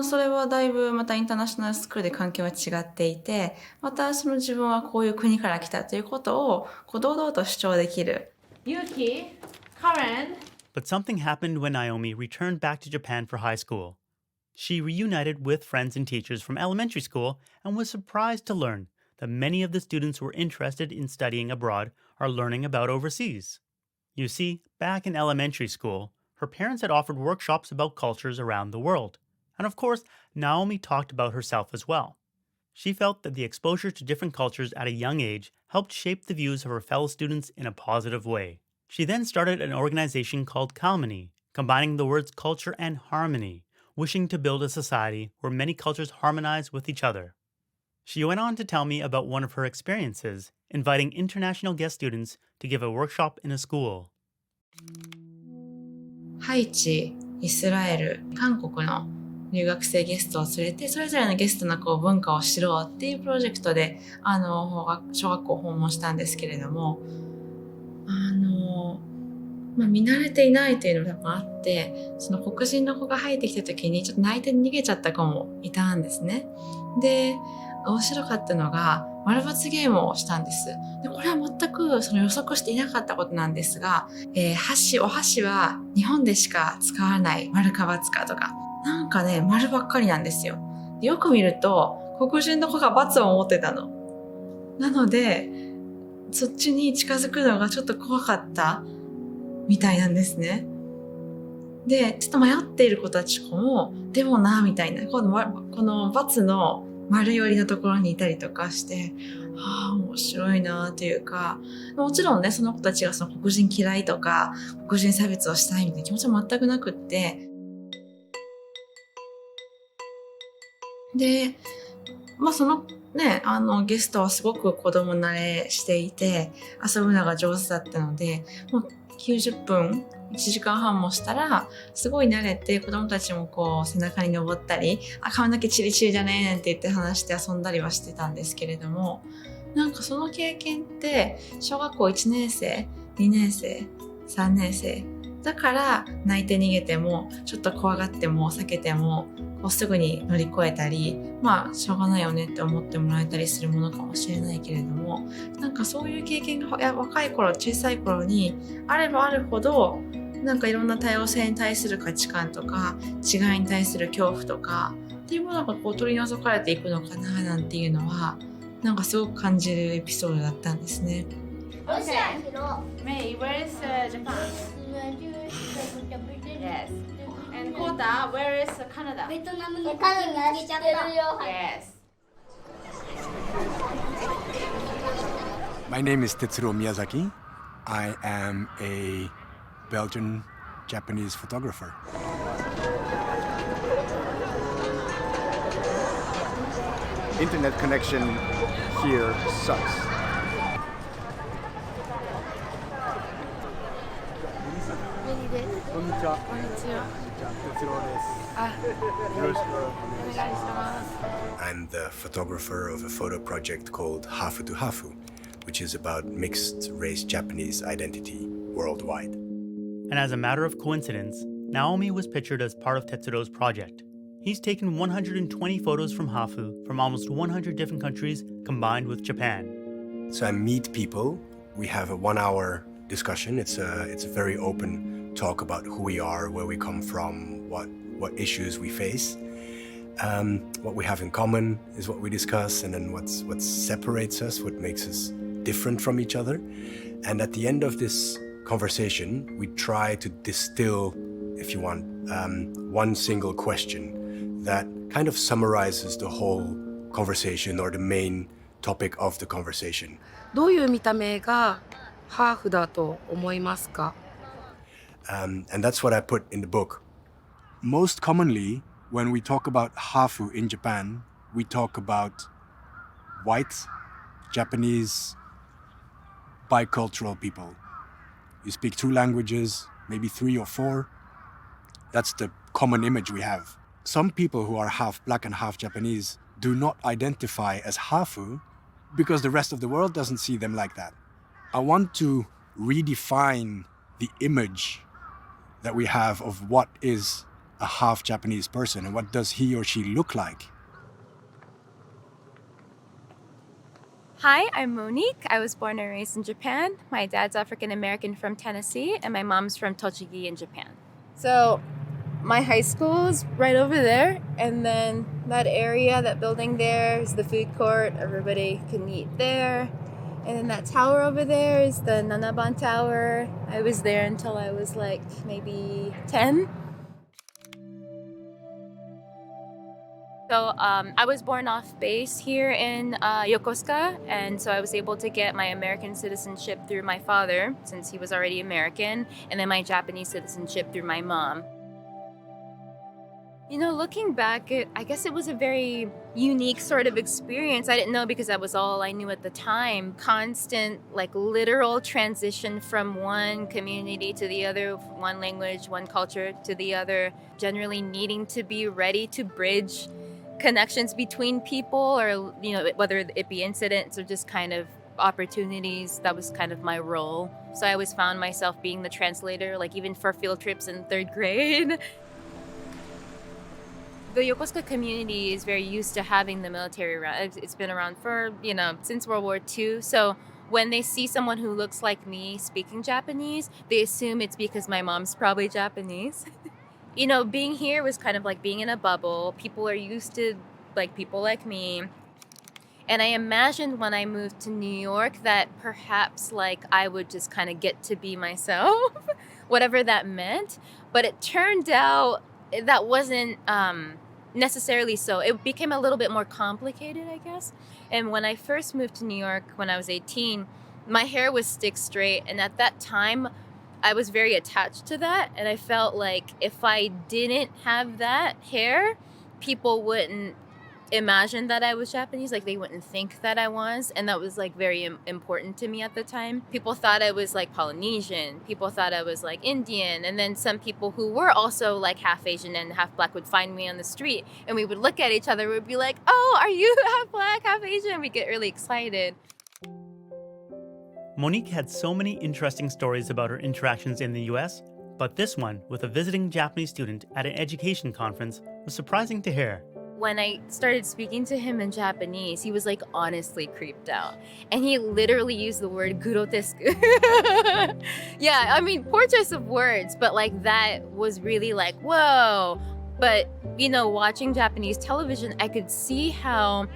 それはだいぶまたインターナショナルスクールで環境は違っていて、またその自分はこういう国から来たということをこう堂々と主張できる。Yuki, Karen. But something happened when Naomi returned back to Japan for high school. She reunited with friends and teachers from elementary school and was surprised to learn that many of the students who were interested in studying abroad are learning about overseas. You see, back in elementary school, her parents had offered workshops about cultures around the world. And of course, Naomi talked about herself as well. She felt that the exposure to different cultures at a young age helped shape the views of her fellow students in a positive way. She then started an organization called Kalmany, combining the words culture and harmony, wishing to build a society where many cultures harmonize with each other. She went on to tell me about one of her experiences inviting international guest students to give a workshop in a school. ハイチ、イスラエル、韓国の留学生ゲストを連れて、それぞれのゲストの文化を知ろうっていうプロジェクトで小学校を訪問したんですけれども、見慣れていないというのがあって、その黒人の子が入ってきた時にちょっと泣いて逃げちゃった子もいたんですね。で、面白かったのが丸抜ゲームをしたんです。で、これは全くその予測していなかったことなんですが、お箸は日本でしか使わない丸か×かとか、なんかね、丸ばっかりなんですよ。で、よく見ると黒人の子が×を持ってたの。なので、そっちに近づくのがちょっと怖かったみたいなんですね。で、ちょっと迷っている子たちも、でもな、みたいな、この×の丸寄りのところにいたりとかして、面白いなというか、もちろんね、その子たちがその黒人嫌いとか、黒人差別をしたいみたいな気持ちは全くなくって、で、そのね、ゲストはすごく子供慣れしていて、遊ぶのが上手だったので、もう90分、1時間半もしたら、すごい慣れて、子供たちも背中に登ったり、髪の毛チリチリじゃねえなんて言って話して遊んだりはしてたんですけれども、なんかその経験って、小学校1年生、2年生、3年生、だから泣いて逃げても、ちょっと怖がっても避けても、すぐに乗り越えたり、しょうがないよねって思ってもらえたりするものかもしれないけれども、なんかそういう経験が若い頃、小さい頃にあればあるほど、なんかいろんな多様性に対する価値観とか、違いに対する恐怖とかっていうものが取り除かれていくのかななんていうのは、なんかすごく感じるエピソードだったんですね。Okay. May, where is Japan? Yes. And Kota, where is Canada? Yes. My name is Tetsuro Miyazaki. I am a Belgian Japanese photographer. Internet connection here sucks. I'm the photographer of a photo project called Hafu to Hafu, which is about mixed race Japanese identity worldwide. And as a matter of coincidence, Naomi was pictured as part of Tetsuro's project. He's taken 120 photos from Hafu from almost 100 different countries combined with Japan. So I meet people. We have a 1-hour discussion. It's a very open talk about who we are, where we come from, what issues we face. What we have in common is what we discuss, and then what separates us, what makes us different from each other. And at the end of this conversation, we try to distill, if you want, one single question that kind of summarizes the whole conversation or the main topic of the conversation. どういう見た目がハーフだと思いますか? And that's what I put in the book. Most commonly, when we talk about Hafu in Japan, we talk about white, Japanese, bicultural people. You speak 2 languages, maybe 3 or 4. That's the common image we have. Some people who are half black and half Japanese do not identify as Hafu because the rest of the world doesn't see them like that. I want to redefine the image that we have of what is a half Japanese person and what does he or she look like. Hi, I'm Monique. I was born and raised in Japan. My dad's African American from Tennessee, and my mom's from Tochigi in Japan. So, my high school is right over there, and then that area, that building there is the food court. Everybody can eat there. And then that tower over there is the Nanaban Tower. I was there until I was like maybe 10. So I was born off base here in Yokosuka, and so I was able to get my American citizenship through my father, since he was already American, and then my Japanese citizenship through my mom. You know, looking back, I guess it was a very unique sort of experience. I didn't know because that was all I knew at the time. Constant, like literal transition from one community to the other, one language, one culture to the other. Generally needing to be ready to bridge connections between people, or, you know, whether it be incidents or just kind of opportunities. That was kind of my role. So I always found myself being the translator, like even for field trips in 3rd grade. The Yokosuka community is very used to having the military around. It's been around for, you know, since World War II. So when they see someone who looks like me speaking Japanese, they assume it's because my mom's probably Japanese. You know, being here was kind of like being in a bubble. People are used to like people like me. And I imagined when I moved to New York that perhaps like I would just kind of get to be myself, whatever that meant. But it turned out that wasn't necessarily so. It became a little bit more complicated, I guess. And when I first moved to New York when I was 18, my hair was stick straight. And at that time, I was very attached to that. And I felt like if I didn't have that hair, people wouldn't imagine that I was Japanese. Like they wouldn't think that I was. And that was like very important to me at the time. People thought I was like Polynesian. People thought I was like Indian. And then some people who were also like half Asian and half black would find me on the street and we would look at each other. We'd be like, oh, are you half black, half Asian? We get really excited. Monique had so many interesting stories about her interactions in the US, but this one with a visiting Japanese student at an education conference was surprising to hear. When I started speaking to him in Japanese, he was like honestly creeped out. And he literally used the word grotesque. Yeah, I mean, poor choice of words, but like that was really like, whoa. But, you know, watching Japanese television, I could see how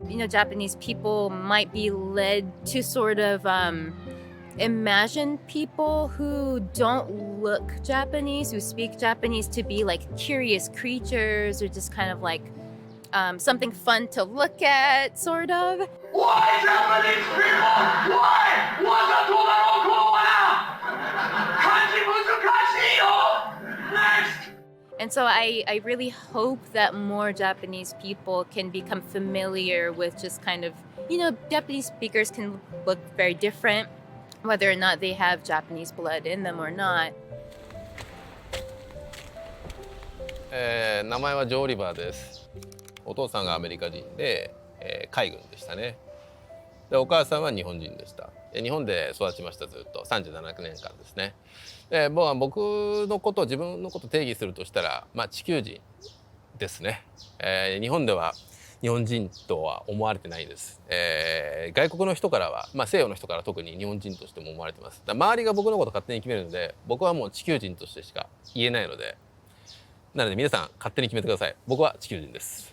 you know, Japanese people might be led to sort of imagine people who don't look Japanese, who speak Japanese, to be like curious creatures or just kind of like something fun to look at, sort of. Why Japanese people? Why? Next! And so I really hope that more Japanese people can become familiar with just kind of, you know, Japanese speakers can look very different, whether or not they have Japanese blood in them or not. 名前はジョー・リバーです。お父さんがアメリカ人で、海軍でしたね。で、お母さんは日本人でした。日本で育ちました、ずっと37年間ですね。で、僕のこと、自分のことを定義するとしたら、まあ地球人ですね。日本では日本人とは思われてないです。外国の人からは、まあ西洋の人から特に日本人としても思われてます。周りが僕のことを勝手に決めるので、僕はもう地球人としてしか言えないので、なので皆さん勝手に決めてください。僕は地球人です。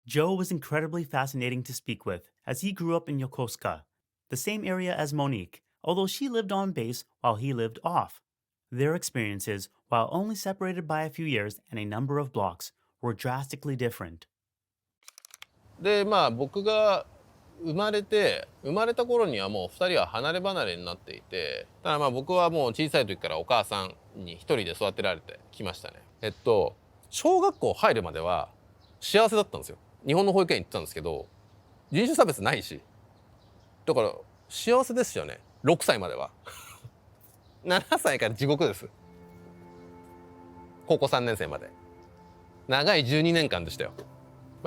Joe was incredibly fascinating to speak with as he grew up in Yokosuka, the same area as Monique, although she lived on base while he lived off. Their experiences, while only separated by a few years and a number of blocks, were drastically different. で、まあ僕が生まれた頃にはもう2人は離れ離れになっていて、ただまあ僕はもう小さい時からお母さんに一人で育てられてきましたね。小学校入るまでは幸せだったんですよ。日本の保育園行ってたんですけど、人種差別ないし、だから幸せですよね。6歳までは。7歳から地獄です。高校3年生まで。長い12年間でしたよ。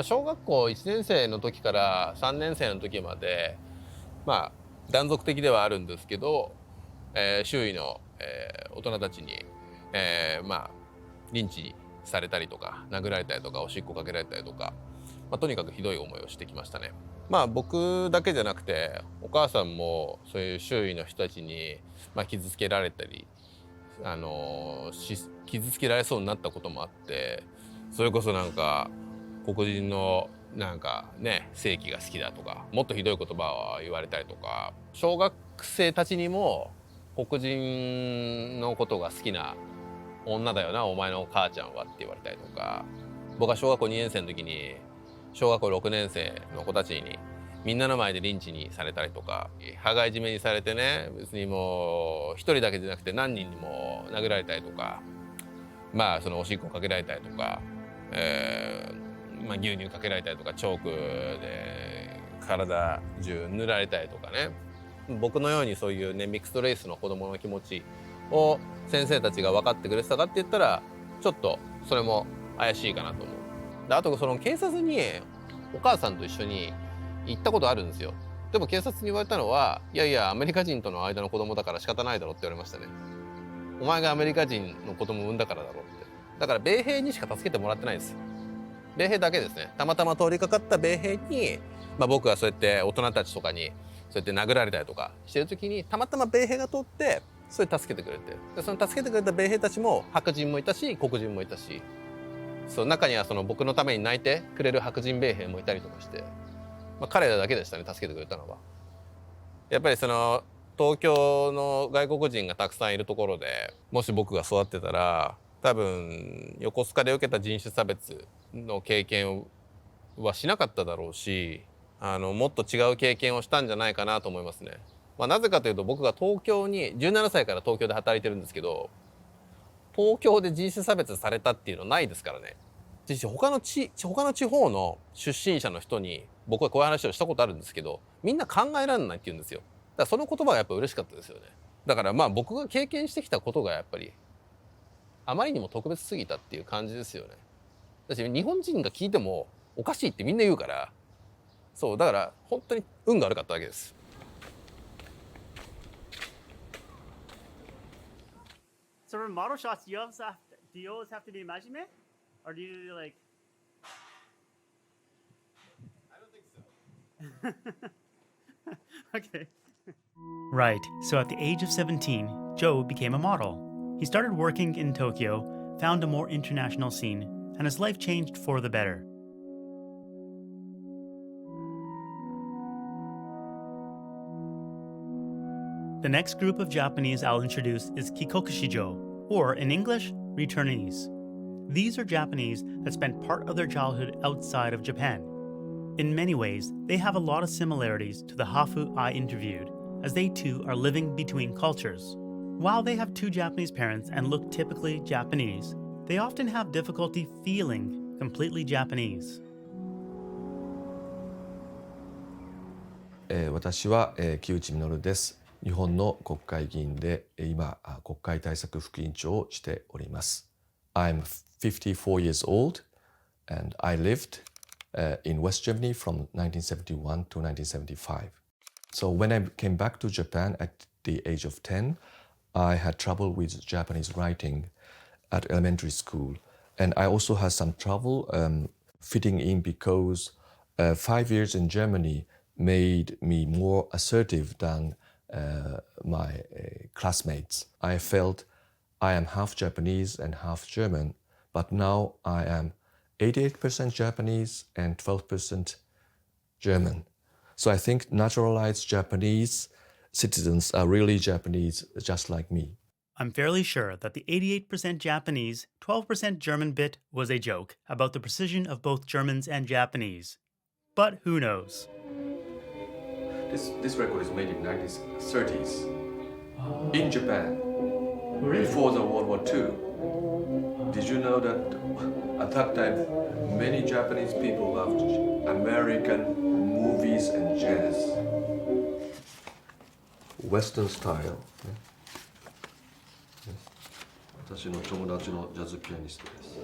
小学校1年生の時から3年生の時まで、まあ断続的ではあるんですけど、周囲の、大人たちに、まあリンチされたりとか殴られたりとかおしっこかけられたりとか、まあ、とにかくひどい思いをしてきましたね。まあ僕だけじゃなくてお母さんもそういう周囲の人たちに、まあ、傷つけられたり傷つけられそうになったこともあって、それこそなんか黒人のなんかね性器が好きだとかもっとひどい言葉を言われたりとか、小学生たちにも黒人のことが好きな女だよなお前の母ちゃんはって言われたりとか、僕は小学校2年生の時に小学校6年生の子たちにみんなの前でリンチにされたりとか、羽交い締めにされてね、別にもう一人だけじゃなくて何人にも殴られたりとか、まあそのおしっこかけられたりとか、まあ、牛乳かけられたりとか、チョークで体中塗られたりとかね。僕のようにそういうねミックスドレイスの子供の気持ちを先生たちが分かってくれてたかって言ったら、ちょっとそれも怪しいかなと思う。であとその警察にお母さんと一緒に行ったことあるんですよ。でも警察に言われたのは、いやいやアメリカ人との間の子供だから仕方ないだろって言われましたね。お前がアメリカ人の子供を産んだからだろって。だから米兵にしか助けてもらってないです。米兵だけですね。たまたま通りかかった米兵に、まあ、僕がそうやって大人たちとかにそうやって殴られたりとかしてる時に、たまたま米兵が通ってそれ助けてくれて、でその助けてくれた米兵たちも白人もいたし黒人もいたし、そう中にはその僕のために泣いてくれる白人米兵もいたりとかして、まあ、彼らだけでしたね助けてくれたのは。やっぱりその東京の外国人がたくさんいるところで、もし僕が育ってたら多分横須賀で受けた人種差別の経験はしなかっただろうし、もっと違う経験をしたんじゃないかなと思いますね。まあ、なぜかというと僕が東京に17歳から東京で働いてるんですけど、東京で人種差別されたっていうのないですからね。他の地方の出身者の人に僕はこういう話をしたことあるんですけど、みんな考えられないって言うんですよ。だからその言葉がやっぱ嬉しかったですよね。だからまあ僕が経験してきたことがやっぱりあまりにも特別すぎたっていう感じですよね。だし日本人が聞いてもおかしいってみんな言うから、そうだから本当に運が悪かったわけです。So for model shots, do you always have to be majime, or do you like? I don't think so. Okay. Right. So at the age of 17, Joe became a model. He started working in Tokyo, found a more international scene, and his life changed for the better. The next group of Japanese I'll introduce is Kikokushijo, or in English, returnees. These are Japanese that spent part of their childhood outside of Japan. In many ways, they have a lot of similarities to the Hafu I interviewed, as they too are living between cultures. While they have two Japanese parents and look typically Japanese, they often have difficulty feeling completely Japanese. 私は木内稔です。日本の国会議員で今国会対策副委員長をしております。I'm 54 years old and I lived in West Germany from 1971 to 1975. So when I came back to Japan at the age of 10, I had trouble with Japanese writing at elementary school. And I also had some trouble fitting in because 5 years in Germany made me more assertive than my classmates. I felt I am half Japanese and half German, but now I am 88% Japanese and 12% German. So I think naturalized Japanese citizens are really Japanese, just like me. I'm fairly sure that the 88% Japanese, 12% German bit was a joke about the precision of both Germans and Japanese. But who knows? This record is made in 1930s in Japan, before the World War II. Did you know that at that time many Japanese people loved American movies and jazz? Western style. 私の友達のジャズピアニストです。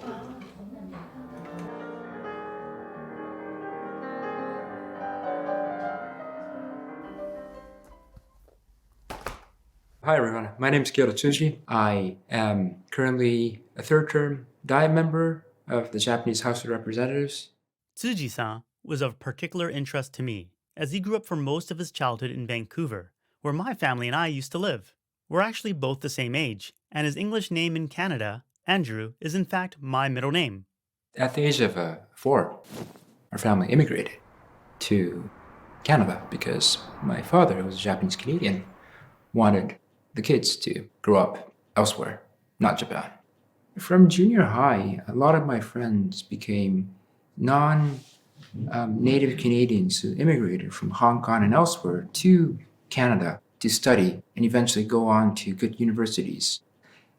Hi everyone, my name is Kyoto Tsuji. I am currently a third-term Diet member of the Japanese House of Representatives. Tsuji-san was of particular interest to me, as he grew up for most of his childhood in Vancouver, where my family and I used to live. We're actually both the same age, and his English name in Canada, Andrew, is in fact my middle name. At the age of 4, our family immigrated to Canada because my father, who was a Japanese Canadian, wanted the kids to grow up elsewhere, not Japan. From junior high, a lot of my friends became non Native Canadians who immigrated from Hong Kong and elsewhere to Canada to study and eventually go on to good universities.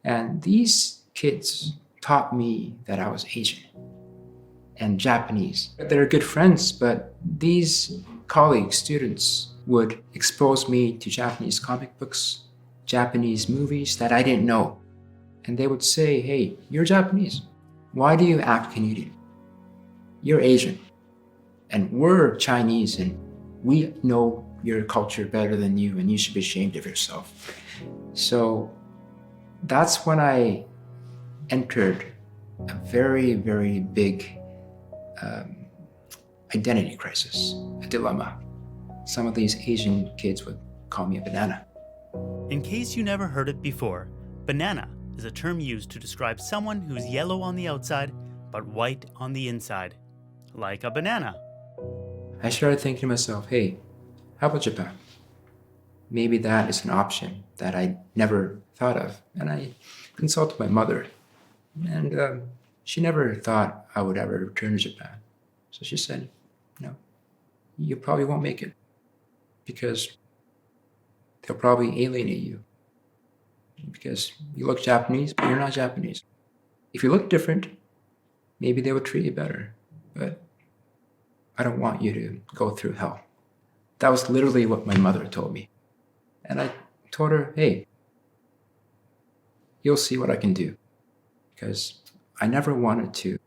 And these kids taught me that I was Asian and Japanese. They're good friends, but these colleagues, students, would expose me to Japanese comic books, Japanese movies that I didn't know. And they would say, hey, you're Japanese. Why do you act Canadian? You're Asian. And we're Chinese, and we know your culture better than you, and you should be ashamed of yourself. So that's when I entered a very, very big identity crisis, a dilemma. Some of these Asian kids would call me a banana. In case you never heard it before, banana is a term used to describe someone who's yellow on the outside but white on the inside, like a banana. I started thinking to myself, hey, how about Japan? Maybe that is an option that I never thought of. And I consulted my mother, and she never thought I would ever return to Japan. So she said, no, you probably won't make it because they'll probably alienate you because you look Japanese, but you're not Japanese. If you look different, maybe they would treat you better, but I don't want you to go through hell. That was literally what my mother told me. And I told her, hey, you'll see what I can do. Because I never wanted to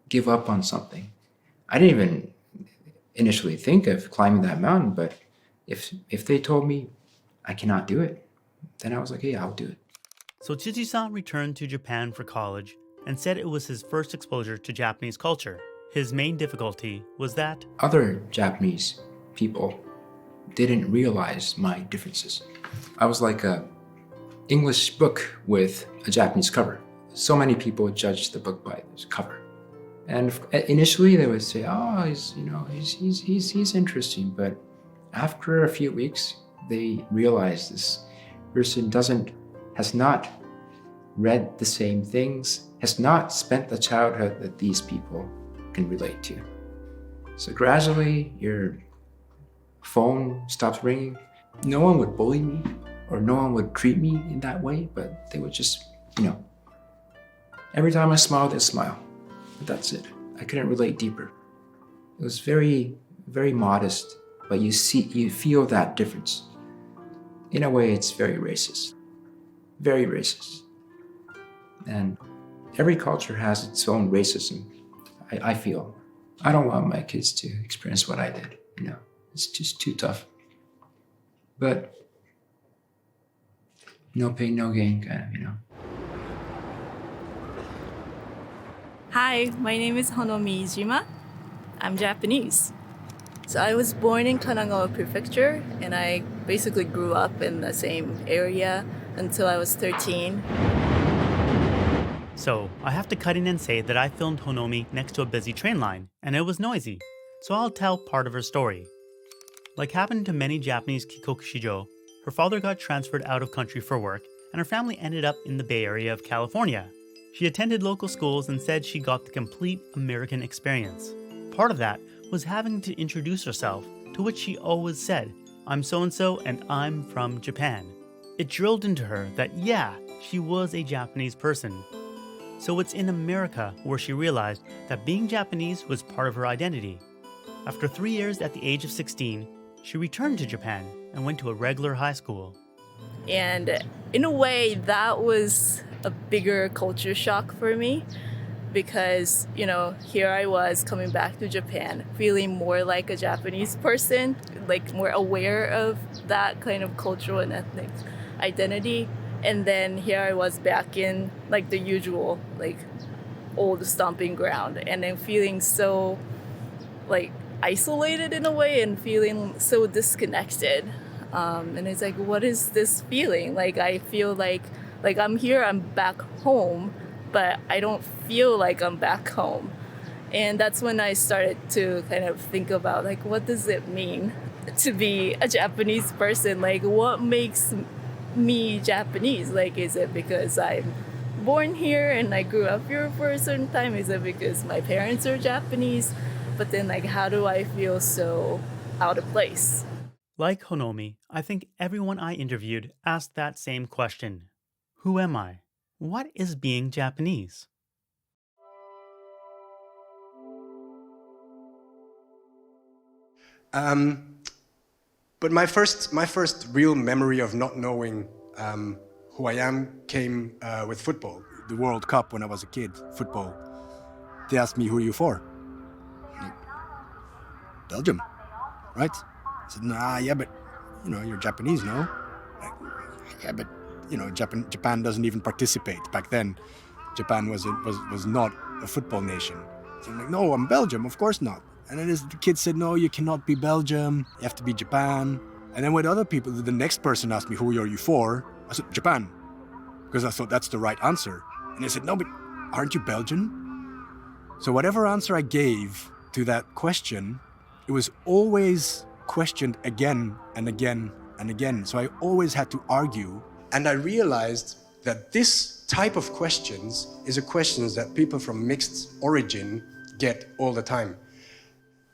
give up on something. I didn't even initially think of climbing that mountain, but if they told me I cannot do it, then I was like, hey, I'll do it. So Chichi-san returned to Japan for college and said it was his first exposure to Japanese culture. His main difficulty was that other Japanese people didn't realize my differences. I was like an English book with a Japanese cover. So many people judged the book by its cover. And initially they would say, oh, he's interesting. But after a few weeks, they realized this person has not read the same things, has not spent the childhood that these people can relate to. So gradually your phone stops ringing. No one would bully me or no one would treat me in that way, but they would just, every time I smiled, they'd smile. But that's it. I couldn't relate deeper. It was very, very modest, but you feel that difference. In a way, it's very racist. Very racist. And every culture has its own racism, I feel. I don't want my kids to experience what I did, It's just too tough. But no pain, no gain, kind of. Hi, my name is Honomi Iijima. I'm Japanese. So I was born in Kanagawa Prefecture, and I basically grew up in the same area until I was 13. So I have to cut in and say that I filmed Honomi next to a busy train line, and it was noisy. So I'll tell part of her story. Like happened to many Japanese kikokushijo, her father got transferred out of country for work, and her family ended up in the Bay Area of California. She attended local schools and said she got the complete American experience. Part of that was having to introduce herself, to which she always said, I'm so-and-so and I'm from Japan. It drilled into her that, yeah, she was a Japanese person. So it's in America where she realized that being Japanese was part of her identity. After 3 years at the age of 16, she returned to Japan and went to a regular high school. And in a way, that was a bigger culture shock for me because, here I was coming back to Japan, feeling more like a Japanese person, like more aware of that kind of cultural and ethnic identity. And then here I was back in like the usual, like old stomping ground, and then feeling so like isolated in a way and feeling so disconnected. And it's like, what is this feeling? Like, I feel like I'm here, I'm back home, but I don't feel like I'm back home. And that's when I started to kind of think about, like, what does it mean to be a Japanese person? Like, what makes me Japanese? Like, is it because I'm born here and I grew up here for a certain time? Is it because my parents are Japanese? but then like how do I feel so out of place? Like Honomi, I think everyone I interviewed asked that same question. Who am I? What is being Japanese? But my first real memory of not knowing who I am came with football. The World Cup when I was a kid, football. They asked me, who are you for? Like, Belgium, right? I said, nah, yeah, but, you're Japanese, no? Like, yeah, but, Japan doesn't even participate. Back then, Japan was not a football nation. So I'm like, no, I'm Belgium, of course not. And then the kid said, no, you cannot be Belgium, you have to be Japan. And then with other people, the next person asked me, who are you for? I said, Japan, because I thought that's the right answer. And they said, no, but aren't you Belgian? So whatever answer I gave to that question, it was always questioned again and again and again. So I always had to argue. And I realized that this type of questions is a questions that people from mixed origin get all the time.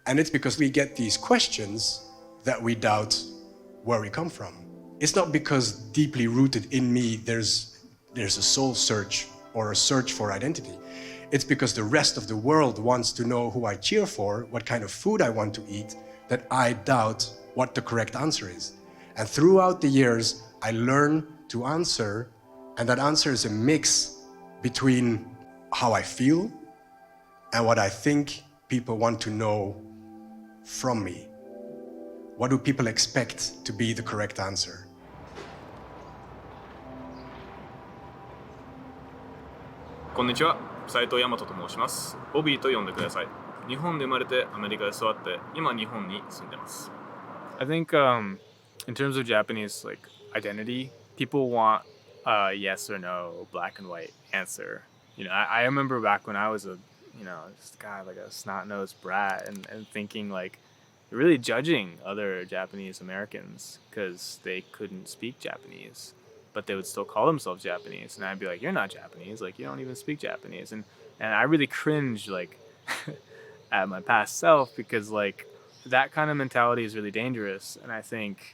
And it's because we get these questions that we doubt where we come from. It's not because deeply rooted in me there's a soul search or a search for identity. It's because the rest of the world wants to know who I cheer for, what kind of food I want to eat, that I doubt what the correct answer is. And throughout the years, I learn to answer, and that answer is a mix between how I feel and what I think people want to know from me. What do people expect to be the correct answer? こんにちは、斉藤大和と申します。ボビーと呼んでください。日本で生まれてアメリカで育って、今日本に住んでます。I think in terms of Japanese like identity, people want a yes or no, black and white answer. I remember back when I was this guy like a snot-nosed brat and thinking like really judging other Japanese Americans because they couldn't speak Japanese, but they would still call themselves Japanese. And I'd be like, you're not Japanese, like you don't even speak Japanese. And I really cringed like at my past self because like that kind of mentality is really dangerous. And I think,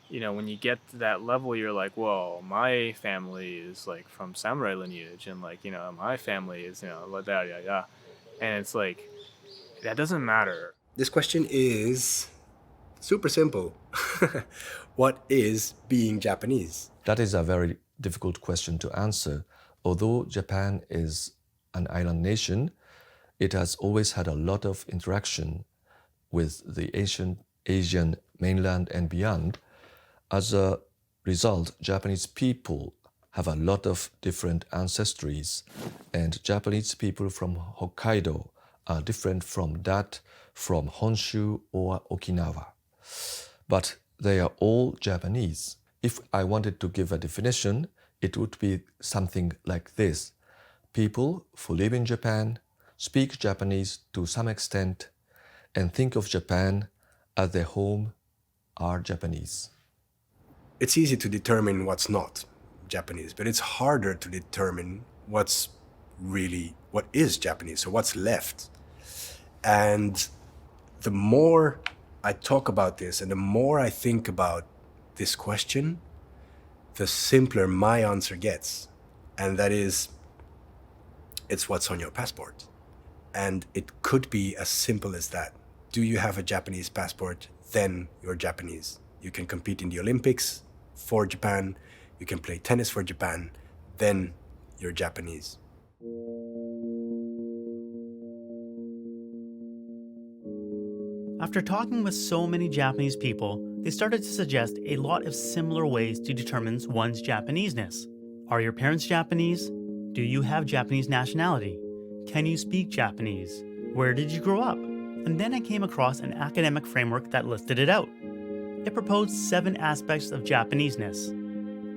when you get to that level, you're like, well, my family is like from samurai lineage and like, my family is, and it's like, that doesn't matter. This question is super simple. What is being Japanese? That is a very difficult question to answer. Although Japan is an island nation, it has always had a lot of interaction with the Asian mainland and beyond. As a result, Japanese people have a lot of different ancestries, and Japanese people from Hokkaido are different from that from Honshu or Okinawa. But they are all Japanese. If I wanted to give a definition, it would be something like this. People who live in Japan, speak Japanese to some extent, and think of Japan as their home are Japanese. It's easy to determine what's not Japanese, but it's harder to determine what is Japanese, so what's left. And the more I talk about this and the more I think about this question, the simpler my answer gets. And that is, it's what's on your passport. And it could be as simple as that. Do you have a Japanese passport? Then you're Japanese. You can compete in the Olympics for Japan. You can play tennis for Japan. Then you're Japanese. After talking with so many Japanese people, they started to suggest a lot of similar ways to determine one's Japaneseness. Are your parents Japanese? Do you have Japanese nationality? Can you speak Japanese? Where did you grow up? And then I came across an academic framework that listed it out. It proposed 7 aspects of Japaneseness.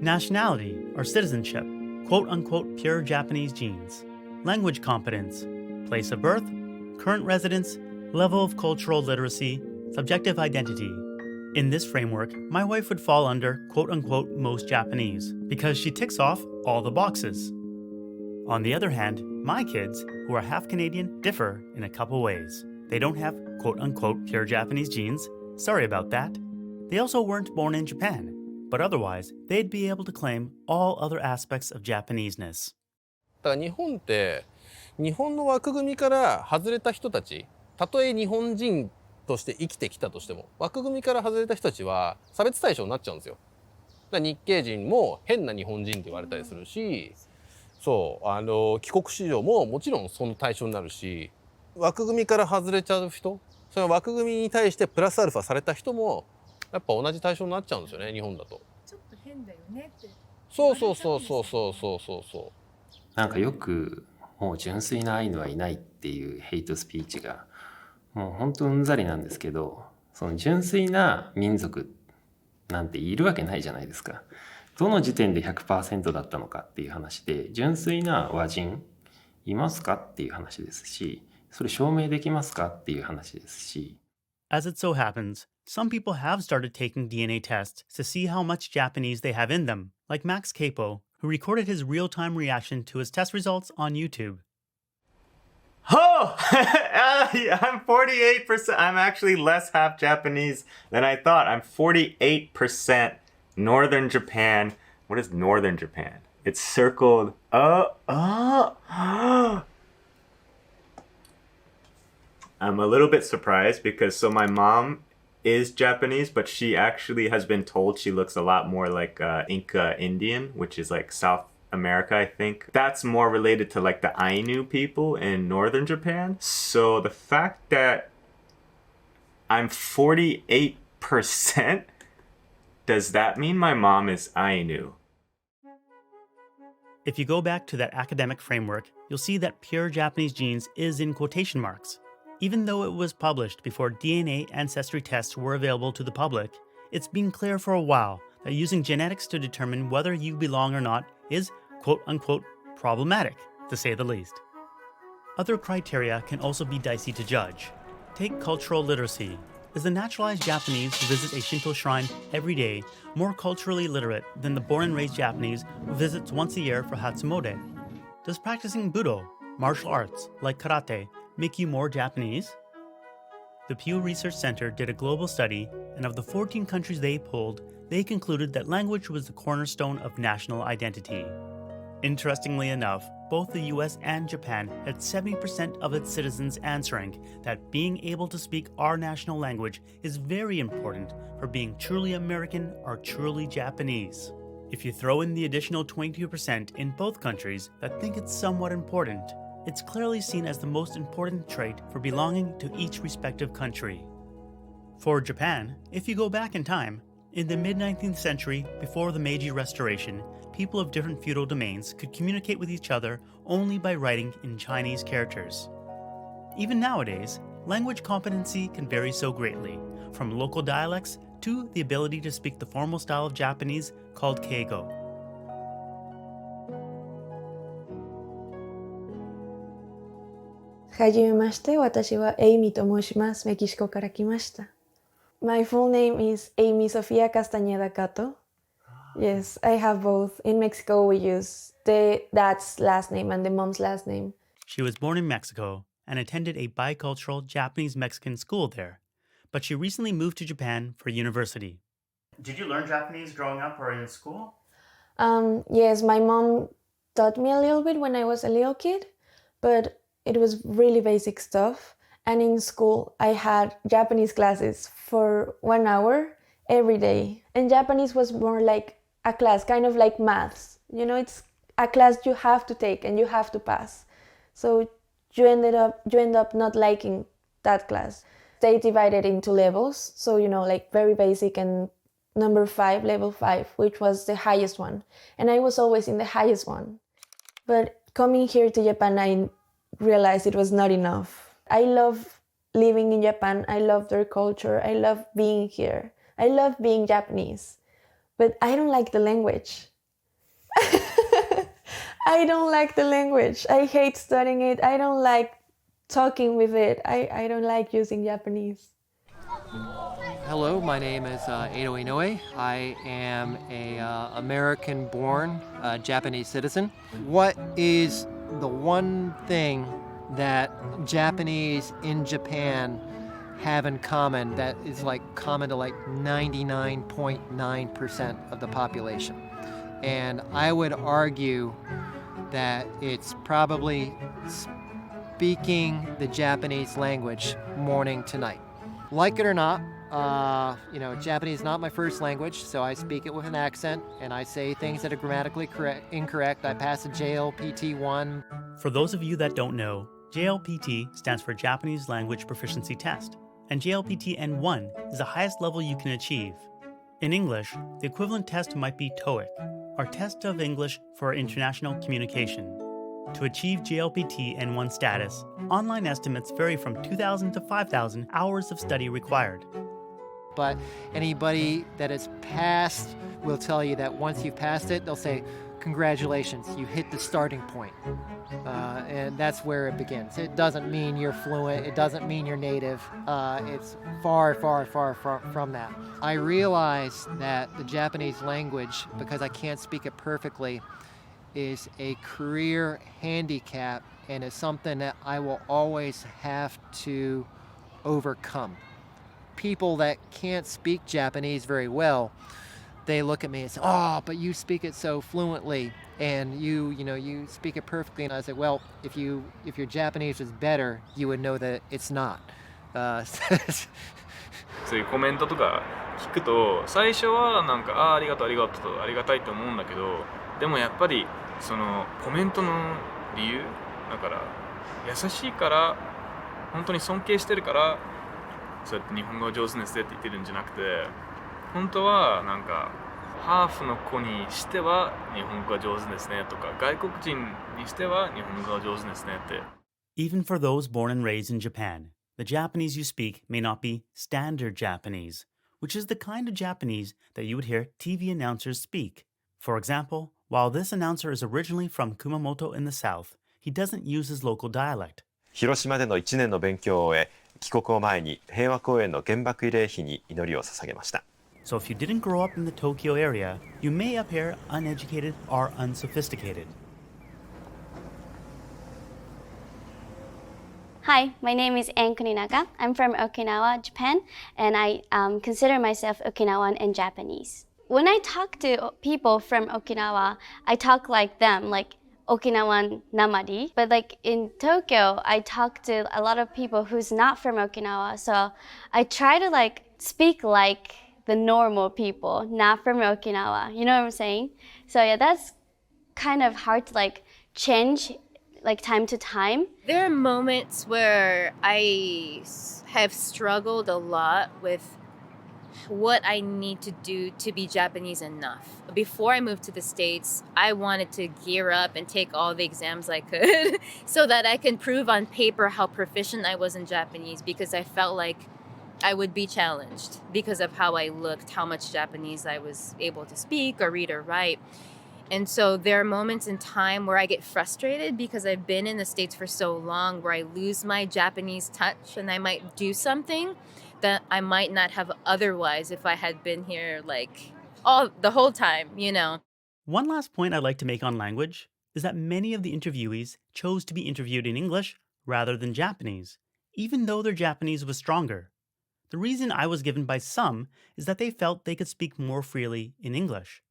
Nationality, or citizenship, quote-unquote pure Japanese genes. Language competence, place of birth, current residence, level of cultural literacy, subjective identity. In this framework, my wife would fall under quote-unquote most Japanese because she ticks off all the boxes. On the other hand, my kids, who are half Canadian, differ in a couple ways. They don't have quote-unquote pure Japanese genes. Sorry about that. They also weren't born in Japan, but otherwise, they'd be able to claim all other aspects of Japaneseness. だから日本って日本の枠組みから外れた人たち、たとえ日本人として生きてきたとしても枠組みから外れた人たちは差別対象になっちゃうんですよ。だから日系人も変な日本人って言われたりするし、そう帰国子女ももちろんその対象になるし、枠組みから外れちゃう人、その枠組みに対してプラスアルファされた人もやっぱ同じ対象になっちゃうんですよね、日本だと。ちょっと変だよねって。そう。なんかよくもう純粋なアイヌはいないっていうヘイトスピーチがもう本当うんざりなんですけど、その純粋な民族なんているわけないじゃないですか。どの時点で 100% だったのかっていう話で、純粋な和人いますかっていう話ですし、それ証明できますかっていう話ですし。As it so happens, some people have started taking DNA tests to see how much Japanese they have in them, like Max Capo, who recorded his real-time reaction to his test results on YouTube. Oh! I'm 48%. I'm actually less half Japanese than I thought. I'm 48% Northern Japan. What is Northern Japan? It's circled. I'm a little bit surprised because my mom is Japanese, but she actually has been told she looks a lot more like Inca Indian, which is like South America, I think. That's more related to like the Ainu people in northern Japan. So the fact that I'm 48%, does that mean my mom is Ainu? If you go back to that academic framework, you'll see that pure Japanese genes is in quotation marks. Even though it was published before DNA ancestry tests were available to the public, it's been clear for a while that using genetics to determine whether you belong or not is quote-unquote problematic, to say the least. Other criteria can also be dicey to judge. Take cultural literacy. Is the naturalized Japanese who visits a Shinto shrine every day more culturally literate than the born and raised Japanese who visits once a year for Hatsumode? Does practicing Budo, martial arts like karate, make you more Japanese? The Pew Research Center did a global study, and of the 14 countries they polled, they concluded that language was the cornerstone of national identity. Interestingly enough, both the US and Japan had 70% of its citizens answering that being able to speak our national language is very important for being truly American or truly Japanese. If you throw in the additional 22% in both countries that think it's somewhat important, it's clearly seen as the most important trait for belonging to each respective country. For Japan, if you go back in time, in the mid-19th century, before the Meiji Restoration, people of different feudal domains could communicate with each other only by writing in Chinese characters. Even nowadays, language competency can vary so greatly, from local dialects to the ability to speak the formal style of Japanese called Keigo. はじめまして、私はエイミと申します。メキシコから来ました。My full name is Amy Sofia Castañeda Cato. Yes, I have both. In Mexico, we use the dad's last name and the mom's last name. She was born in Mexico and attended a bicultural Japanese-Mexican school there, but she recently moved to Japan for university. Did you learn Japanese growing up or in school? Yes, my mom taught me a little bit when I was a little kid, but it was really basic stuff. And in school, I had Japanese classes for 1 hour every day. And Japanese was more like a class, kind of like maths. You know, it's a class you have to take and you have to pass. So you end up not liking that class. They divided into levels. So, you know, like very basic and number 5, level 5, which was the highest one. And I was always in the highest one. But coming here to Japan, I realized it was not enough. I love living in Japan. I love their culture. I love being here. I love being Japanese. But I don't like the language. I don't like the language. I hate studying it. I don't like talking with it. I don't like using Japanese. Hello, my name is Edo Inoue. I am an American-born Japanese citizen. What is the one thing that Japanese in Japan have in common that is like common to like 99.9% of the population. And I would argue that it's probably speaking the Japanese language morning to night. Like it or not, Japanese is not my first language, so I speak it with an accent, and I say things that are grammatically incorrect. I pass a JLPT-1. For those of you that don't know, JLPT stands for Japanese Language Proficiency Test, and JLPT N1 is the highest level you can achieve. In English, the equivalent test might be TOEIC, or Test of English for International Communication. To achieve JLPT N1 status, online estimates vary from 2,000 to 5,000 hours of study required. But anybody that has passed will tell you that once you've passed it, they'll say, congratulations, you hit the starting point. And that's where it begins. It doesn't mean you're fluent. It doesn't mean you're native. It's far, far, far from that. I realize that the Japanese language, because I can't speak it perfectly, is a career handicap and is something that I will always have to overcome. People that can't speak Japanese very well, they look at me and say, "Oh, but you speak it so fluently, and you speak it perfectly." And I say, "Well, if your Japanese was better, you would know that it's not." そういうコメントとか聞くと、最初はなんかありがとうありがとうありがたいと思うんだけど、でもやっぱりそのコメントの理由だから優しいから本当に尊敬してるからそうやって日本語上手ですねって言ってるんじゃなくて、本当はなんかハーフの子にしては日本語が上手ですねとか外国人にしては日本語が上手ですねって。Even for those born and raised in Japan, the Japanese you speak may not be standard Japanese, which is the kind of Japanese that you would hear TV announcers speak. For example, while this announcer is originally from Kumamoto in the south, he doesn't use his local dialect. 広島での1年の勉強を終え、帰国を前に平和公園の原爆慰霊碑に祈りを捧げました。So if you didn't grow up in the Tokyo area, you may appear uneducated or unsophisticated. Hi, my name is Ann Kuninaga. I'm from Okinawa, Japan, and I consider myself Okinawan and Japanese. When I talk to people from Okinawa, I talk like them, like Okinawan Namadi. But like in Tokyo, I talk to a lot of people who's not from Okinawa, so I try to like speak like the normal people, not from Okinawa. You know what I'm saying? So yeah, that's kind of hard to like change like time to time. There are moments where I have struggled a lot with what I need to do to be Japanese enough. Before I moved to the States, I wanted to gear up and take all the exams I could so that I can prove on paper how proficient I was in Japanese, because I felt like I would be challenged because of how I looked, how much Japanese I was able to speak or read or write. And so there are moments in time where I get frustrated because I've been in the States for so long where I lose my Japanese touch and I might do something that I might not have otherwise if I had been here like the whole time, you know. One last point I'd like to make on language is that many of the interviewees chose to be interviewed in English rather than Japanese, even though their Japanese was stronger. The reason I was given by some is that they felt they could speak more freely in English.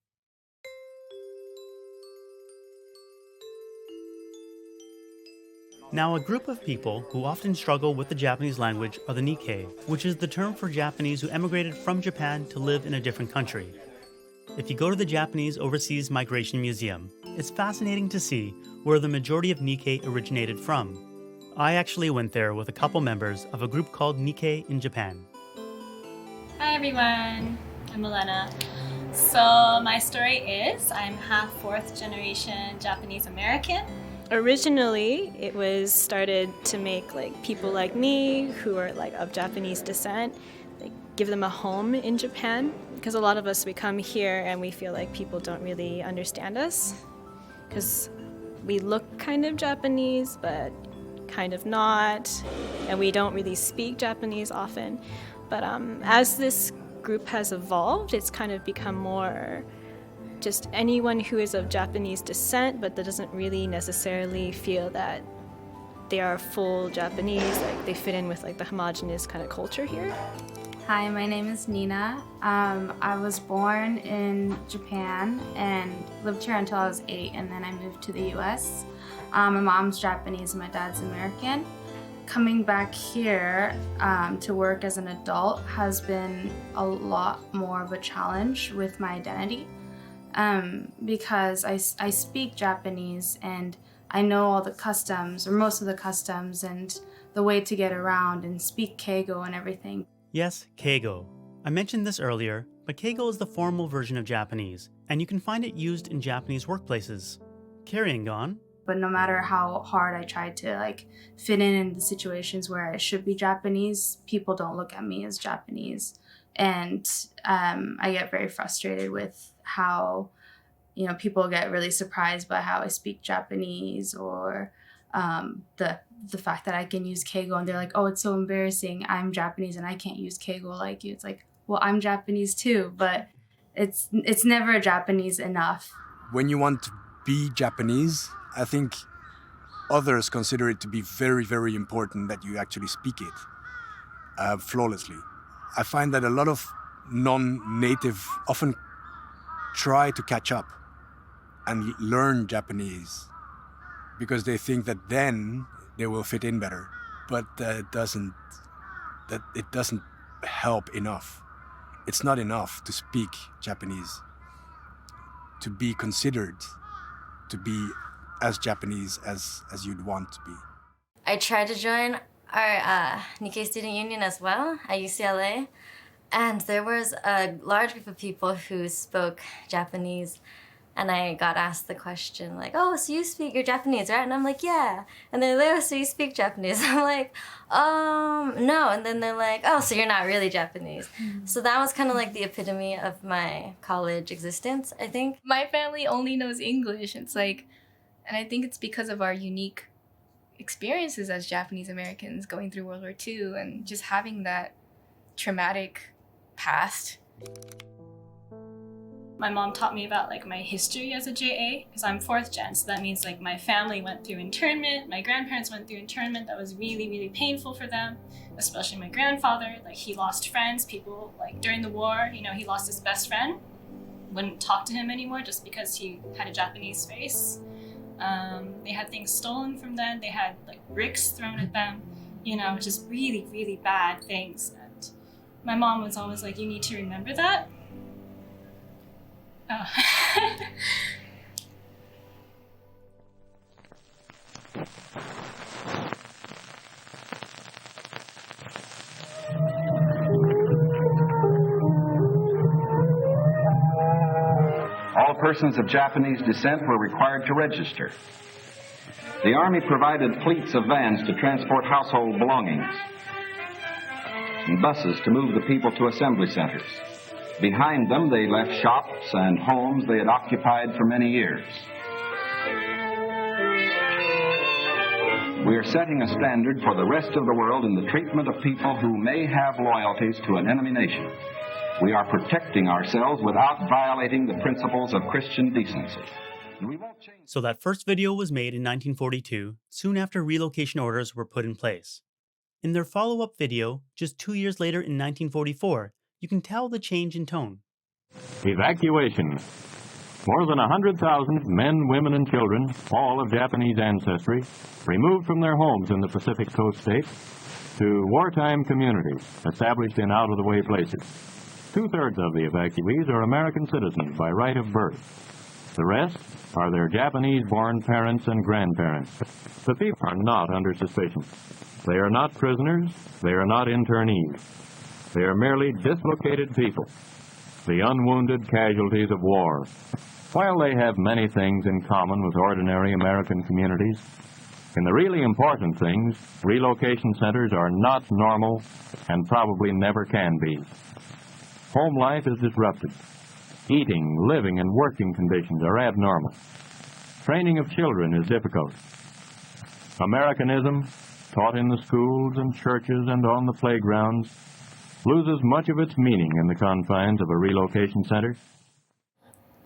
Now, a group of people who often struggle with the Japanese language are the Nikkei, which is the term for Japanese who emigrated from Japan to live in a different country. If you go to the Japanese Overseas Migration Museum, it's fascinating to see where the majority of Nikkei originated from. I actually went there with a couple members of a group called Nikkei in Japan. Hi everyone, I'm Milena. So my story is I'm half fourth generation Japanese American. Originally, it was started to make like people like me who are like of Japanese descent, like give them a home in Japan, because a lot of us, we come here and we feel like people don't really understand us because we look kind of Japanese but kind of not, and we don't really speak Japanese often. But as this group has evolved, it's kind of become more just anyone who is of Japanese descent but that doesn't really necessarily feel that they are full Japanese, like they fit in with like the homogenous kind of culture here. Hi, my name is Nina. I was born in Japan and lived here until I was 8, and then I moved to the US. My mom's Japanese and my dad's American. Coming back here to work as an adult has been a lot more of a challenge with my identity because I speak Japanese and I know all the customs, or most of the customs, and the way to get around and speak Keigo and everything. Yes, Keigo. I mentioned this earlier, but Keigo is the formal version of Japanese, and you can find it used in Japanese workplaces. Carrying on. But no matter how hard I try to like fit in the situations where I should be Japanese, people don't look at me as Japanese. And I get very frustrated with how, you know, people get really surprised by how I speak Japanese, or the fact that I can use Keigo, and they're like, oh, it's so embarrassing. I'm Japanese and I can't use Keigo like you. It's like, well, I'm Japanese too, but it's never Japanese enough. When you want to be Japanese, I think others consider it to be very, very important that you actually speak it flawlessly. I find that a lot of non-native often try to catch up and learn Japanese because they think that then they will fit in better, but it doesn't help enough. It's not enough to speak Japanese, to be considered to be as Japanese as you'd want to be. I tried to join our Nikkei Student Union as well at UCLA, and there was a large group of people who spoke Japanese, and I got asked the question like, oh, so you're Japanese, right? And I'm like, yeah. And they're like, oh, so you speak Japanese? I'm like, no. And then they're like, oh, so you're not really Japanese. So that was kind of like the epitome of my college existence, I think. My family only knows English. It's like, and I think it's because of our unique experiences as Japanese Americans going through World War II and just having that traumatic past. My mom taught me about like my history as a JA, because I'm 4th gen, so that means like my family went through internment, my grandparents went through internment. That was really, really painful for them, especially my grandfather. Like he lost friends, people like during the war, you know, he lost his best friend, wouldn't talk to him anymore just because he had a Japanese face. They had things stolen from them, they had like bricks thrown at them, you know, just really, really bad things. And my mom was always like, you need to remember that. Oh. All persons of Japanese descent were required to register. The Army provided fleets of vans to transport household belongings and buses to move the people to assembly centers. Behind them, they left shops and homes they had occupied for many years. We are setting a standard for the rest of the world in the treatment of people who may have loyalties to an enemy nation. We are protecting ourselves without violating the principles of Christian decency. So that first video was made in 1942, soon after relocation orders were put in place. In their follow-up video, just 2 years later in 1944, you can tell the change in tone. Evacuation. More than 100,000 men, women, and children, all of Japanese ancestry, removed from their homes in the Pacific Coast states to wartime communities established in out-of-the-way places. 2/3 of the evacuees are American citizens by right of birth. The rest are their Japanese-born parents and grandparents. The people are not under suspicion. They are not prisoners. They are not internees. They are merely dislocated people, the unwounded casualties of war. While they have many things in common with ordinary American communities, in the really important things, relocation centers are not normal and probably never can be. Home life is disrupted. Eating, living, and working conditions are abnormal. Training of children is difficult. Americanism, taught in the schools and churches and on the playgrounds, loses much of its meaning in the confines of a relocation center.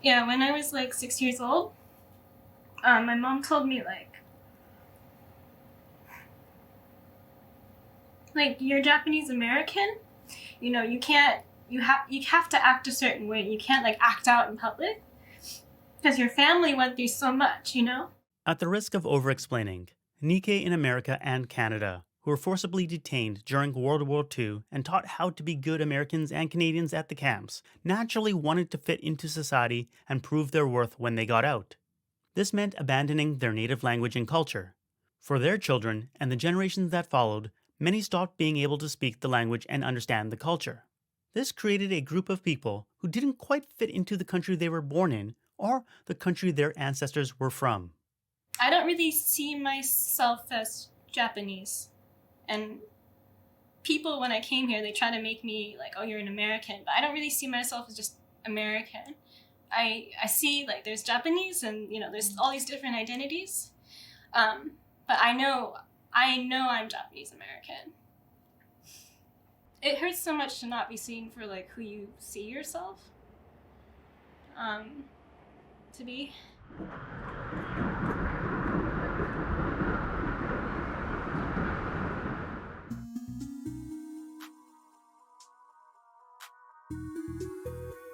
Yeah, when I was like 6 years old, my mom told me like, like you're Japanese American, you know, you have to act a certain way. You can't like act out in public because your family went through so much, you know? At the risk of over-explaining, Nikkei in America and Canada, who were forcibly detained during World War II and taught how to be good Americans and Canadians at the camps, naturally wanted to fit into society and prove their worth when they got out. This meant abandoning their native language and culture. For their children and the generations that followed, many stopped being able to speak the language and understand the culture. This created a group of people who didn't quite fit into the country they were born in or the country their ancestors were from. I don't really see myself as Japanese. And people, when I came here, they try to make me like, oh, you're an American. But I don't really see myself as just American. I see like there's Japanese and, you know, there's all these different identities. But I know I'm Japanese American. It hurts so much to not be seen for like who you see yourself to be.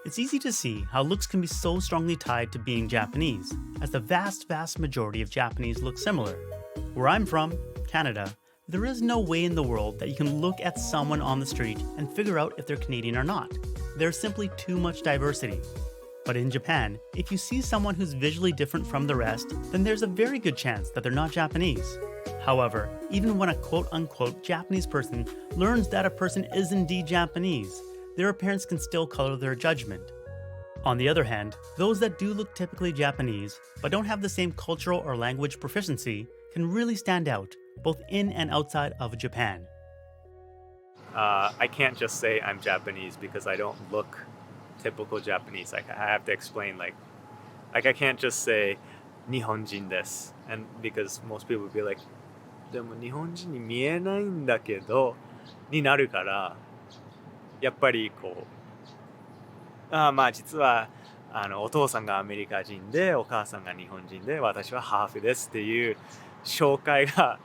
It's easy to see how looks can be so strongly tied to being Japanese, as the vast majority of Japanese look similar. Where I'm from, Canada, there is no way in the world that you can look at someone on the street and figure out if they're Canadian or not. There's simply too much diversity. But in Japan, if you see someone who's visually different from the rest, then there's a very good chance that they're not Japanese. However, even when a quote-unquote Japanese person learns that a person is indeed Japanese, their appearance can still color their judgment. On the other hand, those that do look typically Japanese, but don't have the same cultural or language proficiency, can really stand out, both in and outside of Japan. I can't just say I'm Japanese because I don't look typical Japanese. Like I have to explain, like I can't just say Nihonjin desu, and because most people would be like, でも日本人に見えないんだけどになるから、やっぱりこう、まあ実はお父さんがアメリカ人でお母さんが日本人で私はハーフですっていう紹介が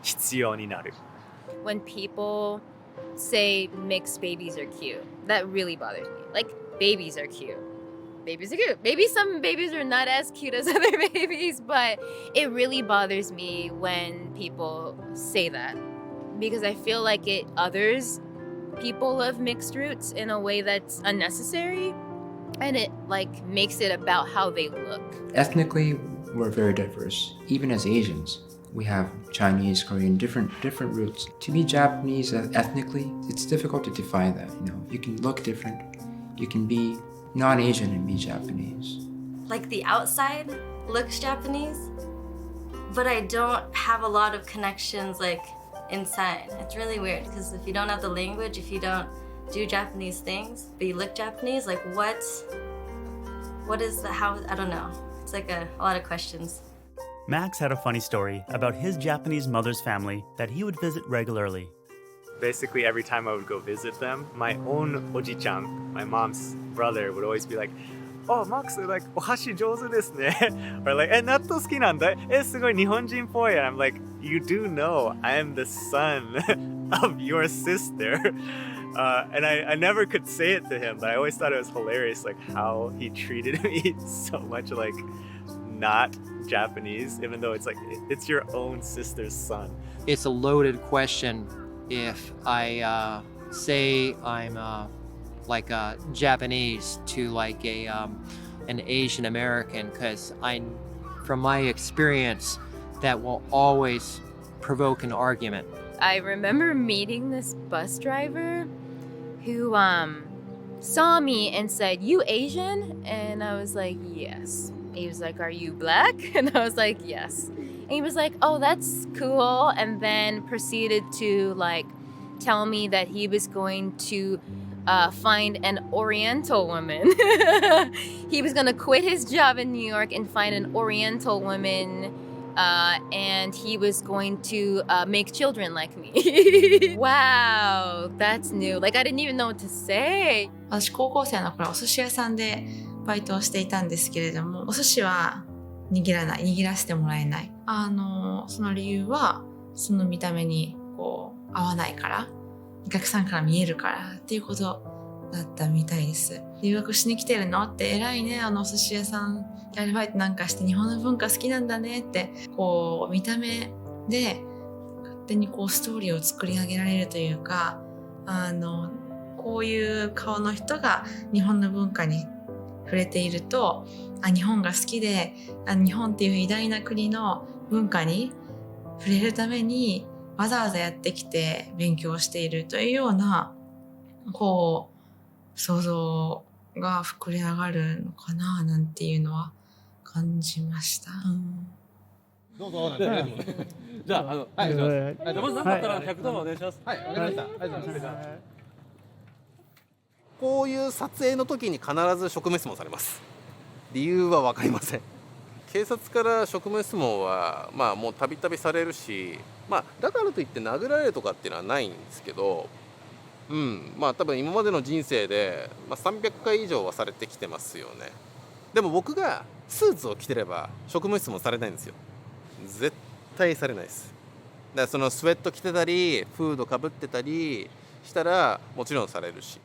必要になる。When people say mixed babies are cute, that really bothers me. Like, babies are cute. Babies are cute. Maybe some babies are not as cute as other babies, but it really bothers me when people say that because I feel like it others people of mixed roots in a way that's unnecessary, and it like makes it about how they look. Ethnically, we're very diverse. Even as Asians, we have Chinese, Korean, different roots. To be Japanese ethnically, it's difficult to define that. You know, you can look different. You can be non-Asian and be Japanese. Like the outside looks Japanese, but I don't have a lot of connections like inside. It's really weird because if you don't have the language, if you don't do Japanese things, but you look Japanese, like what is the, how, I don't know. It's like a lot of questions. Max had a funny story about his Japanese mother's family that he would visit regularly. Basically, every time I would go visit them, my own oji-chan, my mom's brother, would always be like, "Oh, Max, like, お箸上手ですね." Or like, 納豆好きなんだ?すごい日本人っぽい. And I'm like, you do know I am the son of your sister. And I never could say it to him, but I always thought it was hilarious, like how he treated me so much like not Japanese, even though it's like, it's your own sister's son. It's a loaded question if I say I'm like Japanese to like an Asian American, because from my experience, that will always provoke an argument. I remember meeting this bus driver who saw me and said, "You Asian?" And I was like, "Yes." He was like, "Are you black?" And I was like, "Yes." And he was like, "Oh, that's cool." And then proceeded to like tell me that he was going to find an Oriental woman. He was gonna quit his job in New York and find an Oriental woman, and he was going to make children like me. Wow, that's new. Like I didn't even know what to say. 私高校生の頃お寿司屋さんでバイトをしていたんですけれども、お寿司は握らせてもらえない。その理由はその見た目にこう合わないから、お客さんから見えるからっていうことだったみたいです。留学しに来てるのって偉いね、お寿司屋さんアルバイトなんかして日本の文化好きなんだねって、こう見た目で勝手にこうストーリーを作り上げられるというか、こういう顔の人が日本の文化に触れていると、日本が好きで、日本っていう偉大な国の文化に触れるためにわざわざやってきて勉強しているというようなこう想像が膨れ上がるのかななんていうのは感じました。どうぞ。じゃあ、はい、まず何だったら110番お願いします。はい、わかりました。ありがとうございます。こういう撮影の時に必ず職務質問されます。理由は分かりません。警察から職務質問はもうたびたびされるし、だからといって殴られるとかっていうのはないんですけど、多分今までの人生で、300回以上はされてきてますよね。でも僕がスーツを着てれば職務質問されないんですよ。絶対されないです。だからそのスウェット着てたりフードかぶってたりしたらもちろんされるし。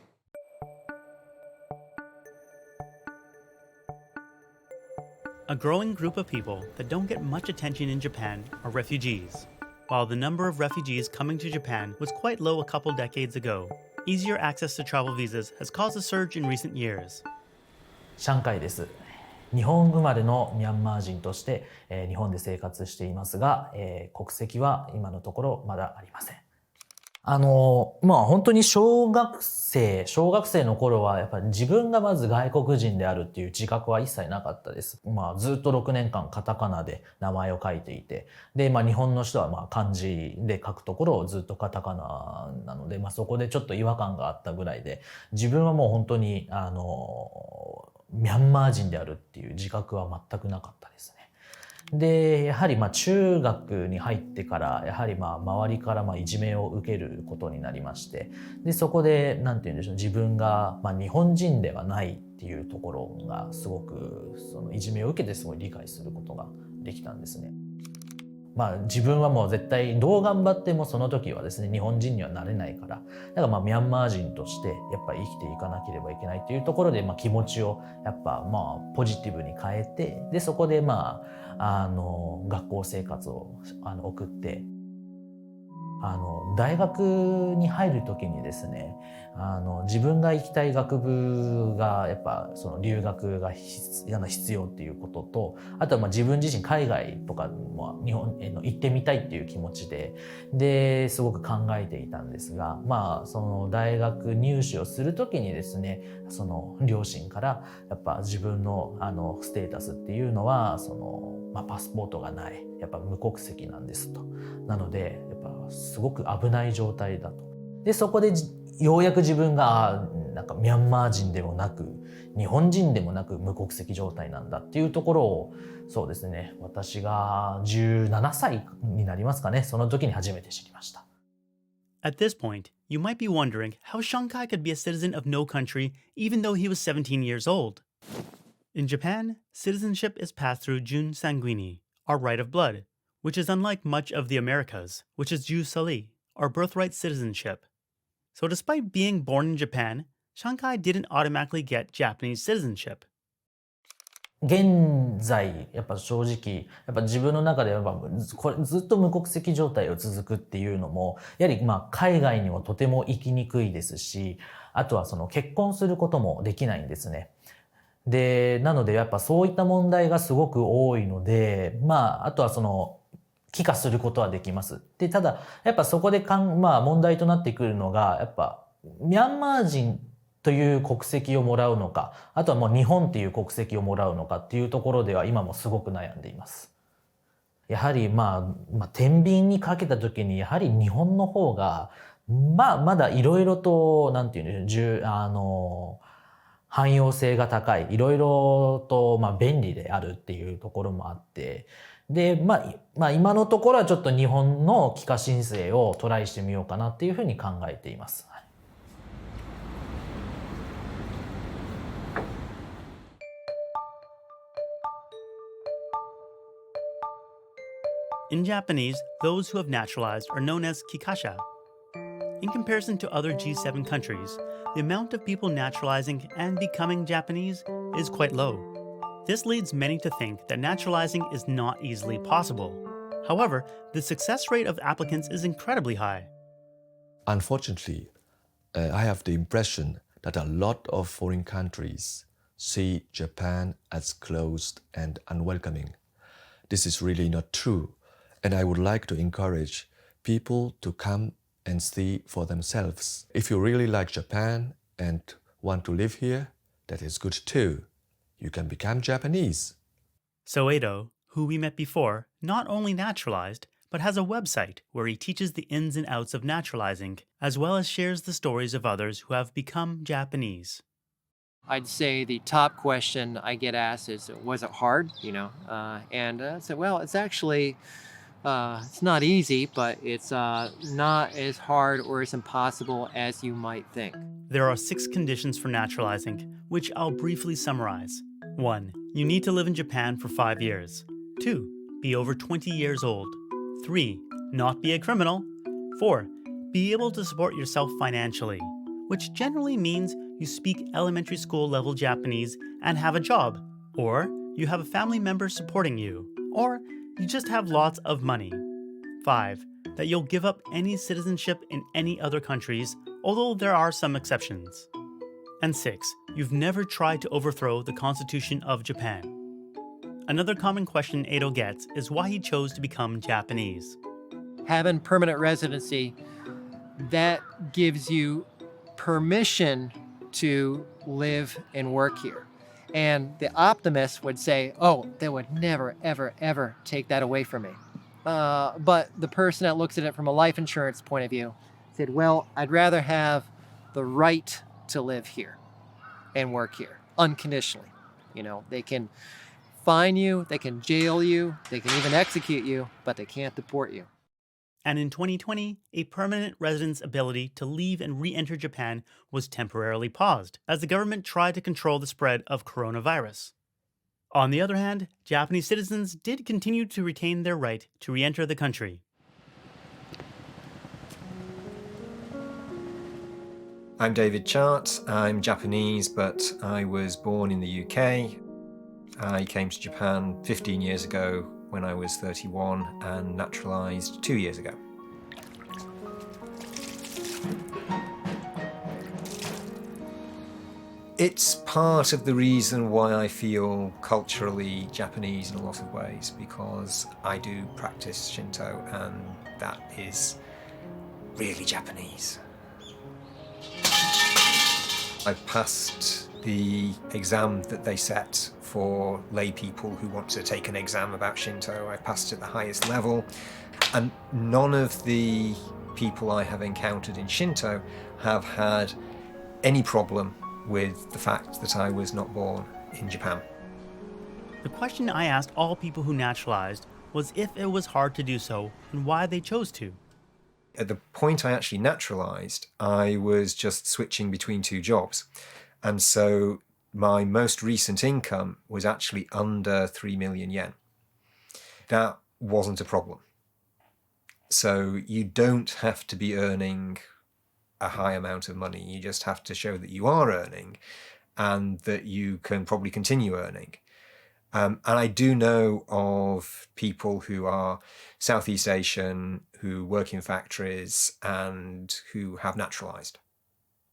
A growing group of people that don't get much attention in Japan are refugees. While the number of refugees coming to Japan was quite low a couple decades ago, easier access to travel visas has caused a surge in recent years. 上海です。日本生まれのミャンマー人として、日本で生活していますが、国籍は今のところまだありません。本当に小学生の頃はやっぱり自分がまず外国人であるっていう自覚は一切なかったです。ずっと6年間カタカナで名前を書いていて、で、日本の人は漢字で書くところをずっとカタカナなので、そこでちょっと違和感があったぐらいで、自分はもう本当にミャンマー人であるっていう自覚は全くなかったですね。で、やはり中学に入ってからやはり周りからいじめを受けることになりまして、でそこでなんて言うんでしょう、自分が日本人ではないっていうところがすごくそのいじめを受けてすごい理解することができたんですね。自分はもう絶対どう頑張ってもその時はですね、日本人にはなれないから、だからミャンマー人としてやっぱり生きていかなければいけないっていうところで気持ちをやっぱポジティブに変えて、でそこで学校生活を送って、大学に入る時にですね、自分が行きたい学部がやっぱその留学が必要っていうことと、あとは自分自身海外とか日本へ行ってみたいっていう気持ちですごく考えていたんですが、その大学入試をする時にですね、その両親からやっぱ自分のステータスっていうのはそのパスポートがない、やっぱ無国籍なんですと。なのでやっぱすごく危ない状態だと。でそこでようやく自分がなんかミャンマー人でもなく日本人でもなく無国籍状態なんだっていうところを、そうですね、私が17歳になりますかね、その時に初めて知りました。At this point, you might be wondering how Shankai could be a citizen of no country even though he was 17 years old. In Japan, citizenship is passed through jun sanguini, our right of blood, which is unlike much of the Americas, which is jus sali, our birthright citizenship. So despite being born in Japan, Shankai didn't automatically get Japanese citizenship. 現在やっぱ正直やっぱ自分の中でやっぱこれずっと無国籍状態を続くっていうのもやはり海外にもとても行きにくいですし、あとはその結婚することもできないんですね。でなのでやっぱそういった問題がすごく多いので、あとはその帰化することはできます。でただやっぱそこで問題となってくるのがやっぱミャンマー人という国籍をもらうのか、あとはもう日本っていう国籍をもらうのかっていうところでは今もすごく悩んでいます。やはり天秤にかけた時にやはり日本の方がまだいろいろとなんていうんでしょう、汎用性が高い、いろいろと便利であるっていうところもあって、で今のところはちょっと日本の帰化申請をトライしてみようかなっていうふうに考えています。In Japanese, those who have naturalized are known as kikasha. In comparison to other G7 countries, the amount of people naturalizing and becoming Japanese is quite low. This leads many to think that naturalizing is not easily possible. However, the success rate of applicants is incredibly high. Unfortunately, I have the impression that a lot of foreign countries see Japan as closed and unwelcoming. This is really not true, and I would like to encourage people to come and see for themselves. If you really like Japan and want to live here, that is good too. You can become Japanese. Soedo, who we met before, not only naturalized, but has a website where he teaches the ins and outs of naturalizing, as well as shares the stories of others who have become Japanese. I'd say the top question I get asked is, was it hard? And I said, well, it's actually, it's not easy, but it's not as hard or as impossible as you might think. There are 6 conditions for naturalizing, which I'll briefly summarize. 1. You need to live in Japan for 5 years. 2. Be over 20 years old. 3. Not be a criminal. 4. Be able to support yourself financially, which generally means you speak elementary school level Japanese and have a job, or you have a family member supporting you, or you just have lots of money. 5. That you'll give up any citizenship in any other countries, although there are some exceptions. And 6. You've never tried to overthrow the Constitution of Japan. Another common question Edo gets is why he chose to become Japanese. Having permanent residency, that gives you permission to live and work here. And the optimist would say, oh, they would never, ever, ever take that away from me. But the person that looks at it from a life insurance point of view said, well, I'd rather have the right to live here and work here unconditionally. They can fine you, they can jail you, they can even execute you, but they can't deport you. And in 2020, a permanent resident's ability to leave and re-enter Japan was temporarily paused as the government tried to control the spread of coronavirus. On the other hand, Japanese citizens did continue to retain their right to re-enter the country. I'm David Chart. I'm Japanese, but I was born in the UK. I came to Japan 15 years ago when I was 31 and naturalized 2 years ago. It's part of the reason why I feel culturally Japanese in a lot of ways, because I do practice Shinto and that is really Japanese. I passed the exam that they set for lay people who want to take an exam about Shinto. I passed at the highest level, and none of the people I have encountered in Shinto have had any problem with the fact that I was not born in Japan. The question I asked all people who naturalized was if it was hard to do so and why they chose to. At the point I actually naturalized, I was just switching between 2 jobs. And so my most recent income was actually under 3 million yen. That wasn't a problem. So you don't have to be earning a high amount of money. You just have to show that you are earning and that you can probably continue earning. And I do know of people who are Southeast Asian, who work in factories and who have naturalized.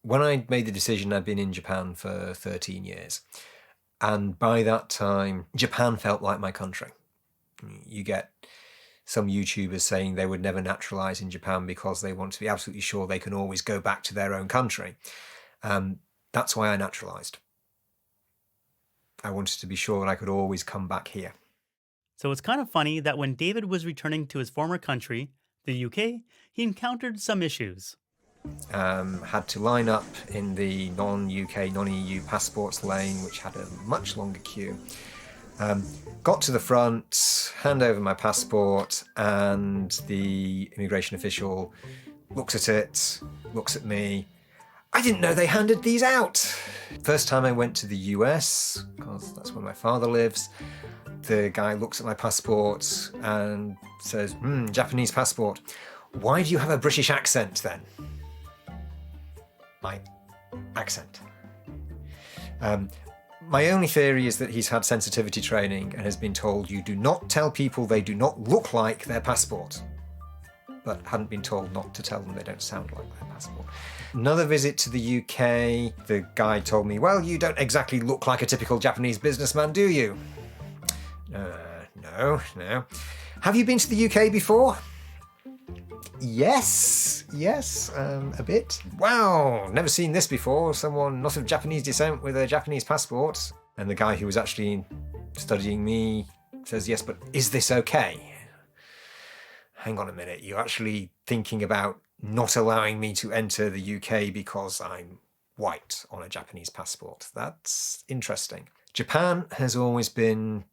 When I made the decision, I'd been in Japan for 13 years. And by that time, Japan felt like my country. You get some YouTubers saying they would never naturalize in Japan because they want to be absolutely sure they can always go back to their own country. That's why I naturalized. I wanted to be sure that I could always come back here. So it's kind of funny that when David was returning to his former country, the UK, he encountered some issues. Had to line up in the non-UK, non-EU passports lane, which had a much longer queue. Got to the front, hand over my passport, and the immigration official looks at it, looks at me. I didn't know they handed these out. First time I went to the US, because that's where my father lives, the guy looks at my passport and says, Japanese passport. Why do you have a British accent then? my accent. My only theory is that he's had sensitivity training and has been told you do not tell people they do not look like their passport, but hadn't been told not to tell them they don't sound like their passport. Another visit to the UK, the guy told me, well, you don't exactly look like a typical Japanese businessman, do you? No. Have you been to the UK before? Yes, a bit. Wow, never seen this before. Someone not of Japanese descent with a Japanese passport. And the guy who was actually studying me says, yes, but is this okay? Hang on a minute, you're actually thinking about not allowing me to enter the UK because I'm white on a Japanese passport. That's interesting. Japan has always been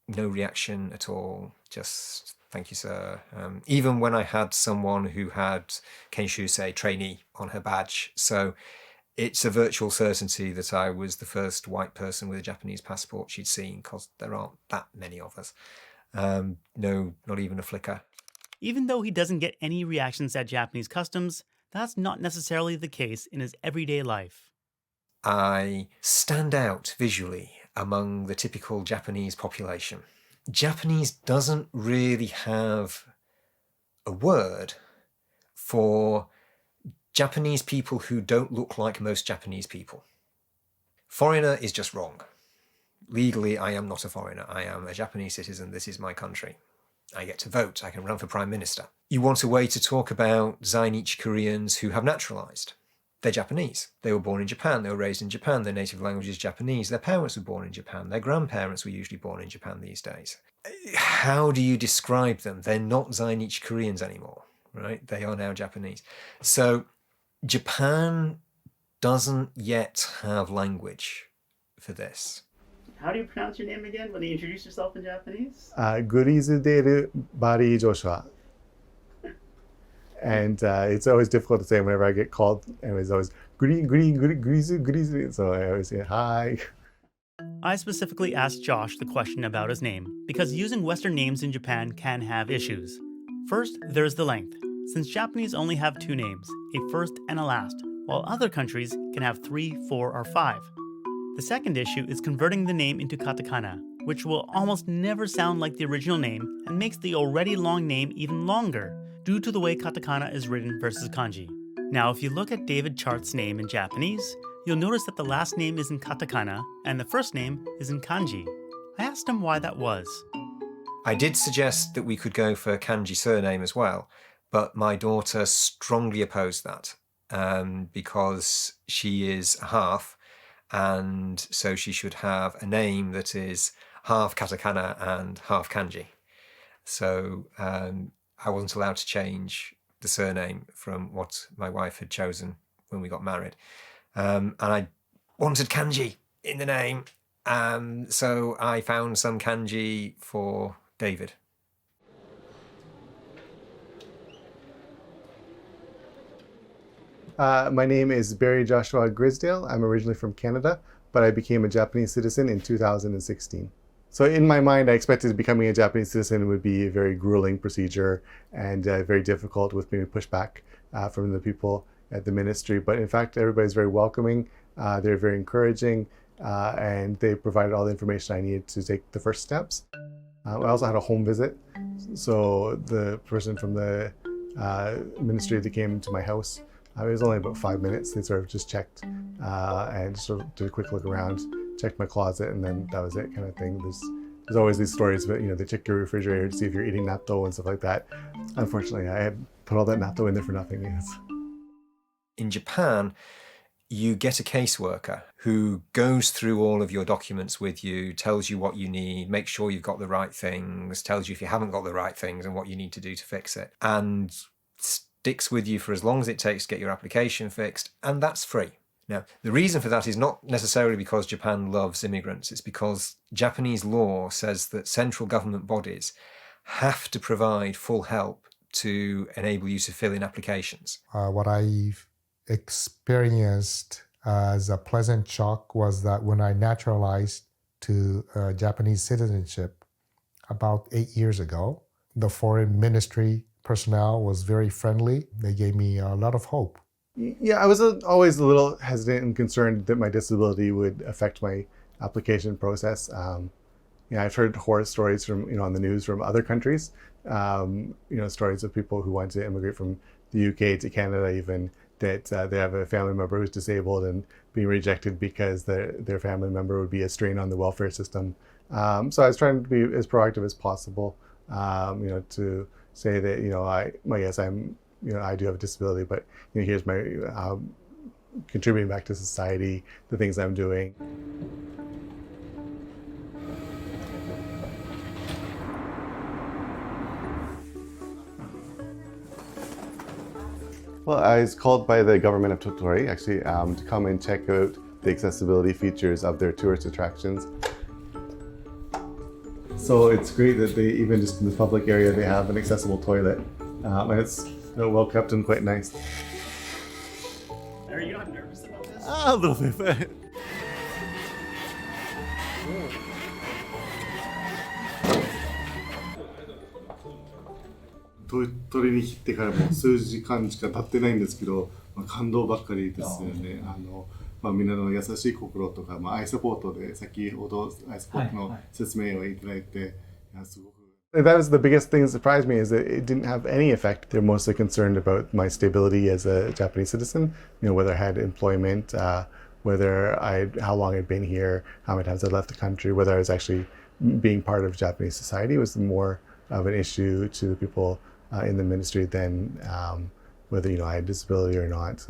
no reaction at all, just thank you, sir. Even when I had someone who had Kenshu, say, trainee on her badge. So it's a virtual certainty that I was the first white person with a Japanese passport she'd seen, because there aren't that many of us. No, not even a flicker. Even though he doesn't get any reactions at Japanese customs, that's not necessarily the case in his everyday life. I stand out visually among the typical Japanese population. Japanese doesn't really have a word for Japanese people who don't look like most Japanese people. Foreigner is just wrong. Legally, I am not a foreigner. I am a Japanese citizen. This is my country. I get to vote. I can run for Prime Minister. You want a way to talk about Zainichi Koreans who have naturalized. They're Japanese. They were born in Japan. They were raised in Japan. Their native language is Japanese. Their parents were born in Japan. Their grandparents were usually born in Japan these days. How do you describe them? They're not Zainichi Koreans anymore, right? They are now Japanese. So Japan doesn't yet have language for this. How do you pronounce your name again when you introduce yourself in Japanese? Griselderu Bari Joshua. And it's always difficult to say whenever I get called. And it's always Grizu. So I always say hi. I specifically asked Josh the question about his name because using Western names in Japan can have issues. First, there's the length, since Japanese only have 2 names, a first and a last, while other countries can have 3, 4, or 5. The second issue is converting the name into katakana, which will almost never sound like the original name and makes the already long name even longer, due to the way katakana is written versus kanji. Now, if you look at David Chart's name in Japanese, you'll notice that the last name is in katakana and the first name is in kanji. I asked him why that was. I did suggest that we could go for kanji surname as well, but my daughter strongly opposed that because she is a half, and so she should have a name that is half katakana and half kanji. So I wasn't allowed to change the surname from what my wife had chosen when we got married. And I wanted kanji in the name, so I found some kanji for David. My name is Barry Joshua Grisdale. I'm originally from Canada, but I became a Japanese citizen in 2016. So in my mind, I expected becoming a Japanese citizen would be a very grueling procedure and very difficult with maybe pushback from the people at the ministry. But in fact, everybody's very welcoming. They're very encouraging, and they provided all the information I needed to take the first steps. I also had a home visit. So the person from the ministry that came to my house, it was only about 5 minutes. They sort of just checked and sort of did a quick look around, checked my closet, and then that was it, kind of thing. There's always these stories about, they check your refrigerator to see if you're eating natto and stuff like that. Unfortunately, I had put all that natto in there for nothing. Yes. In Japan, you get a caseworker who goes through all of your documents with you, tells you what you need, makes sure you've got the right things, tells you if you haven't got the right things and what you need to do to fix it, and sticks with you for as long as it takes to get your application fixed, and that's free. Now, the reason for that is not necessarily because Japan loves immigrants. It's because Japanese law says that central government bodies have to provide full help to enable you to fill in applications. What I've experienced as a pleasant shock was that when I naturalized to Japanese citizenship about 8 years ago, the foreign ministry personnel was very friendly. They gave me a lot of hope. Yeah, I was always a little hesitant and concerned that my disability would affect my application process. I've heard horror stories from on the news from other countries. Stories of people who want to immigrate from the UK to Canada, even that they have a family member who's disabled and being rejected because their family member would be a strain on the welfare system. So I was trying to be as proactive as possible. To say that I do have a disability, but here's my contributing back to society, the things I'm doing. Well, I was called by the government of Tottori actually to come and check out the accessibility features of their tourist attractions. So it's great that they, even just in the public area, they have an accessible toilet. And it's well kept and quite nice. Are you not nervous about this? A little bit, but...鳥に来てからもう数時間しか経ってないんですけど、感動ばっかりですよね。みんなの優しい心とか、アイサポートで先ほどアイサポートの説明をいただいて、すごく。That was the biggest thing that surprised me is that it didn't have any effect. They're mostly concerned about my stability as a Japanese citizen, whether I had employment, how long I'd been here, how many times I'd left the country, whether I was actually being part of Japanese society was more of an issue to the people in the ministry than whether I had disability or not,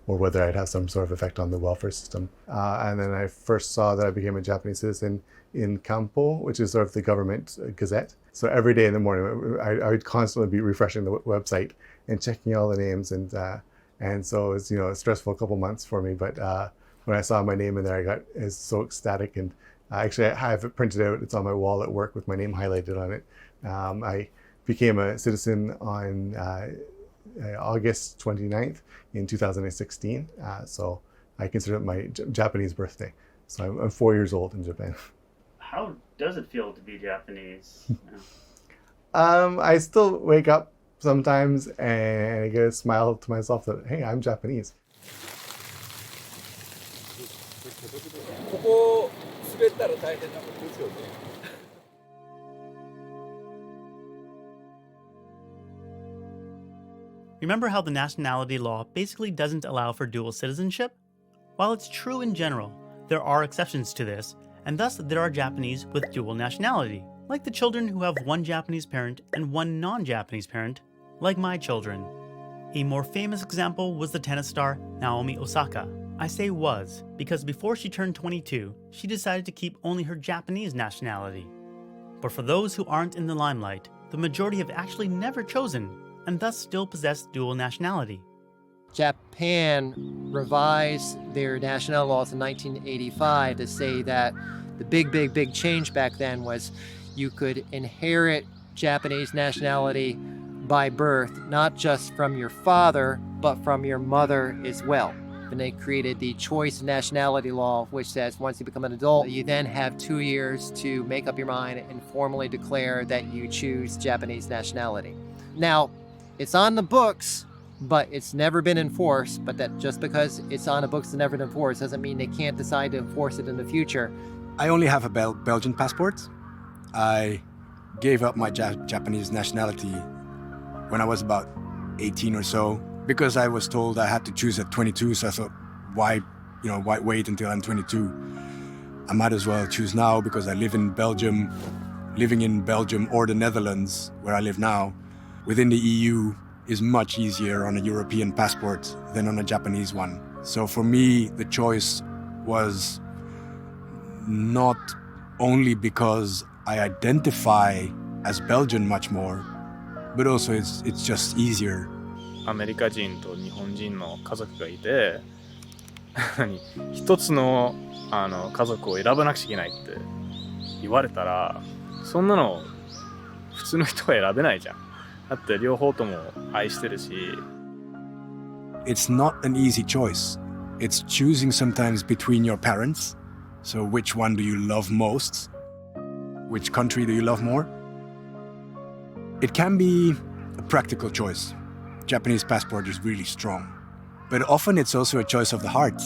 or whether I'd have some sort of effect on the welfare system. And then I first saw that I became a Japanese citizen in Kampo, which is sort of the government gazette. So every day in the morning, I would constantly be refreshing the website and checking all the names, and so it was a stressful couple months for me. But when I saw my name in there, I was so ecstatic, and actually I have it printed out. It's on my wall at work with my name highlighted on it. I became a citizen on August 29th in 2016. So I consider it my Japanese birthday. So I'm 4 years old in Japan. How does it feel to be Japanese? I still wake up sometimes and I get a smile to myself that, hey, I'm Japanese. Remember how the nationality law basically doesn't allow for dual citizenship? While it's true in general, there are exceptions to this, and thus there are Japanese with dual nationality, like the children who have one Japanese parent and one non-Japanese parent, like my children. A more famous example was the tennis star Naomi Osaka. I say was, because before she turned 22, she decided to keep only her Japanese nationality. But for those who aren't in the limelight, the majority have actually never chosen, and thus still possess dual nationality. Japan revised their national laws in 1985 to say that the big change back then was you could inherit Japanese nationality by birth, not just from your father, but from your mother as well. And they created the choice nationality law, which says once you become an adult, you then have 2 years to make up your mind and formally declare that you choose Japanese nationality. Now, it's on the books, but it's never been enforced. But that just because it's on the books and never been enforced doesn't mean they can't decide to enforce it in the future. I only have a Belgian passport. I gave up my Japanese nationality when I was about 18 or so, because I was told I had to choose at 22. So I thought, why wait until I'm 22? I might as well choose now because I live in Belgium. Living in Belgium or the Netherlands, where I live now, within the EU is much easier on a European passport than on a Japanese one. So for me, the choice was not only because I identify as Belgian much more, but also it's just easier. アメリカ人と日本人の家族がいて、一つの家族を選ばなくちゃいけないって言われたら、そんなの普通の人は選べないじゃん。だって両方とも愛してるし。It's not an easy choice. It's choosing sometimes between your parents. So which one do you love most? Which country do you love more? It can be a practical choice. Japanese passport is really strong. But often it's also a choice of the heart.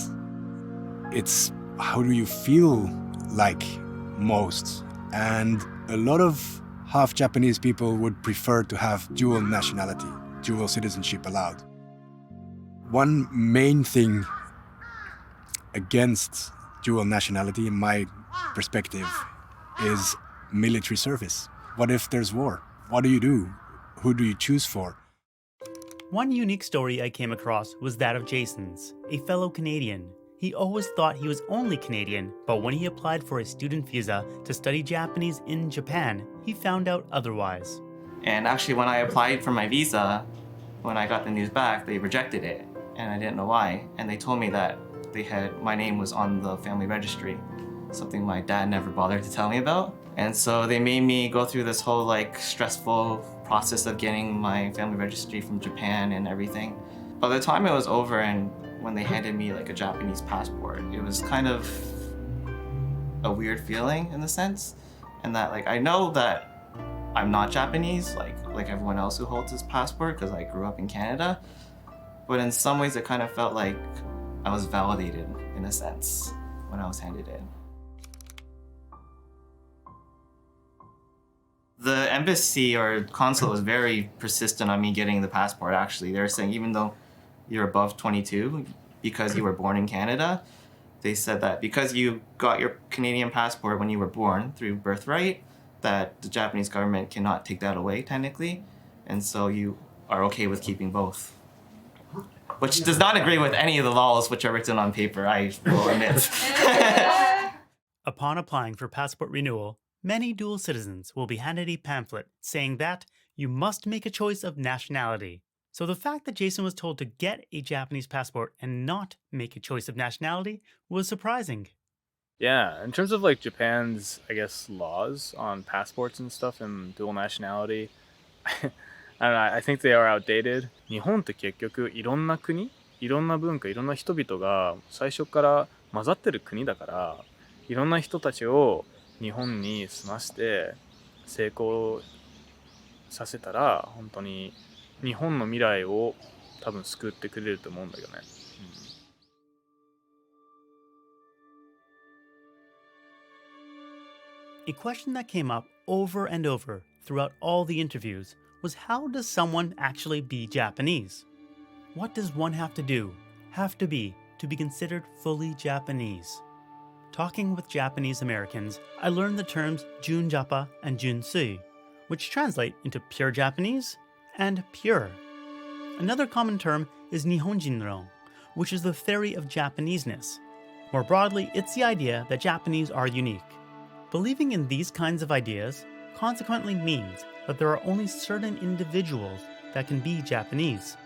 It's how do you feel like most? And a lot of half Japanese people would prefer to have dual nationality, dual citizenship allowed. One main thing against dual nationality, in my perspective, is military service. What if there's war? What do you do? Who do you choose for? One unique story I came across was that of Jason's, a fellow Canadian. He always thought he was only Canadian, but when he applied for a student visa to study Japanese in Japan, he found out otherwise. And actually, when I applied for my visa, when I got the news back, they rejected it, and I didn't know why. And they told me that my name was on the family registry, something my dad never bothered to tell me about. And so they made me go through this whole stressful process of getting my family registry from Japan and everything. By the time it was over and when they handed me a Japanese passport, it was kind of a weird feeling in a sense. And that I know that I'm not Japanese like everyone else who holds this passport because I grew up in Canada. But in some ways it kind of felt like I was validated in a sense when I was handed it. The embassy or consulate was very persistent on me getting the passport, actually. They were saying even though you're above 22, because you were born in Canada, they said that because you got your Canadian passport when you were born through birthright, that the Japanese government cannot take that away, technically. And so you are okay with keeping both. Which does not agree with any of the laws which are written on paper, I will admit. Upon applying for passport renewal, many dual citizens will be handed a pamphlet saying that you must make a choice of nationality. So the fact that Jason was told to get a Japanese passport and not make a choice of nationality was surprising. Yeah, in terms of Japan's, I guess, laws on passports and stuff and dual nationality, I don't know, I think they are outdated. 日本って結局いろんな国、いろんな文化、いろんな人々が最初から混ざってる国だから、いろんな人たちを日本に住まして成功させたら本当に日本の未来を多分救ってくれると思うんだけどね。A question that came up over and over throughout all the interviews was how does someone actually be Japanese? What does one have to be to be considered fully Japanese? Talking with Japanese Americans, I learned the terms Junjapa and Junsui, which translate into pure Japanese and pure. Another common term is Nihonjinron, which is the theory of Japaneseness. More broadly, it's the idea that Japanese are unique. Believing in these kinds of ideas consequently means that there are only certain individuals that can be Japanese.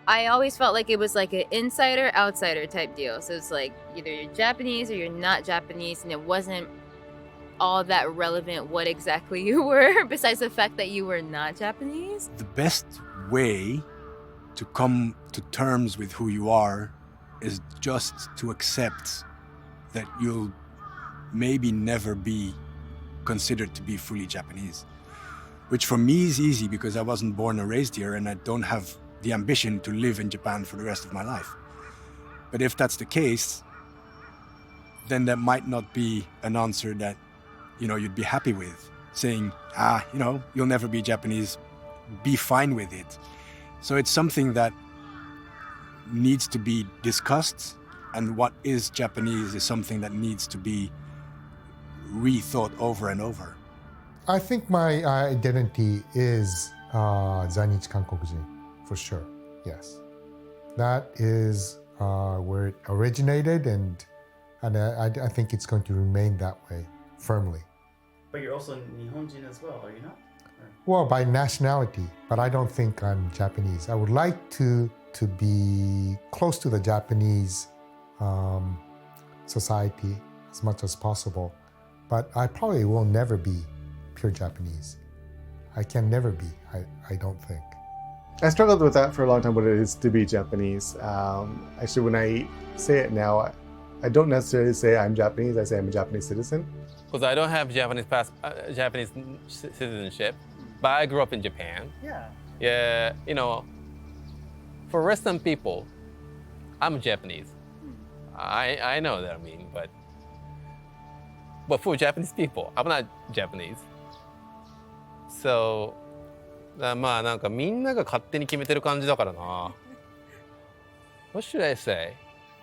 I always felt like it was an insider-outsider type deal. So it's either you're Japanese or you're not Japanese, and it wasn't all that relevant what exactly you were, besides the fact that you were not Japanese. The best way to come to terms with who you are is just to accept that you'll maybe never be considered to be fully Japanese. Which for me is easy because I wasn't born or raised here and I don't have the ambition to live in Japan for the rest of my life. But if that's the case, then that might not be an answer that, you'd be happy with. Saying, you'll never be Japanese, be fine with it. So it's something that needs to be discussed, and what is Japanese is something that needs to be rethought over and over. I think my identity is Zainichi Kankokujin, for sure, yes. That is where it originated, and I think it's going to remain that way, firmly. But you're also Nihonjin as well, are you not? Well, by nationality, but I don't think I'm Japanese. I would like to be close to the Japanese society as much as possible, but I probably will never be pure Japanese. I can never be, I don't think. I struggled with that for a long time, what it is to be Japanese. Actually, when I say it now, I don't necessarily say I'm Japanese, I say I'm a Japanese citizen. Because I don't have Japanese citizenship, but I grew up in Japan. Yeah. Yeah, for Western people, I'm Japanese. I know that I mean, but for Japanese people, I'm not Japanese. So, まあなんかみんなが勝手に決めてる感じだからな。What should I say?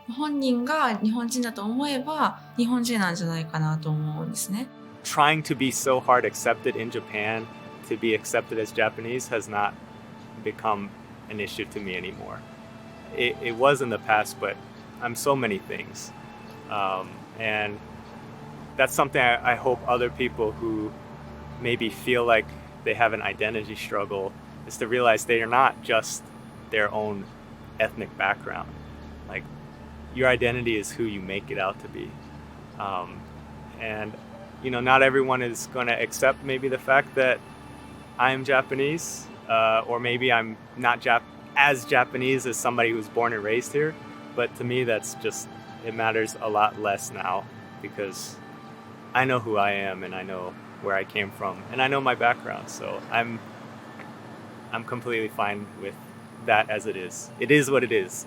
本人が日本人だと思えば日本人なんじゃないかなと思うんですね。Trying to be so hard accepted in Japan to be accepted as Japanese has not become an issue to me anymore. It was in the past, but I'm so many things. And that's something I hope other people who maybe feel like they have an identity struggle is to realize they are not just their own ethnic background. Like, your identity is who you make it out to be. And, you know, not everyone is going to accept maybe the fact that I'm Japanese, or maybe I'm not as Japanese as somebody who's born and raised here. But to me, that's just, it matters a lot less now because I know who I am and I know where I came from and I know my background. So I'm completely fine with that as it is. It is what it is.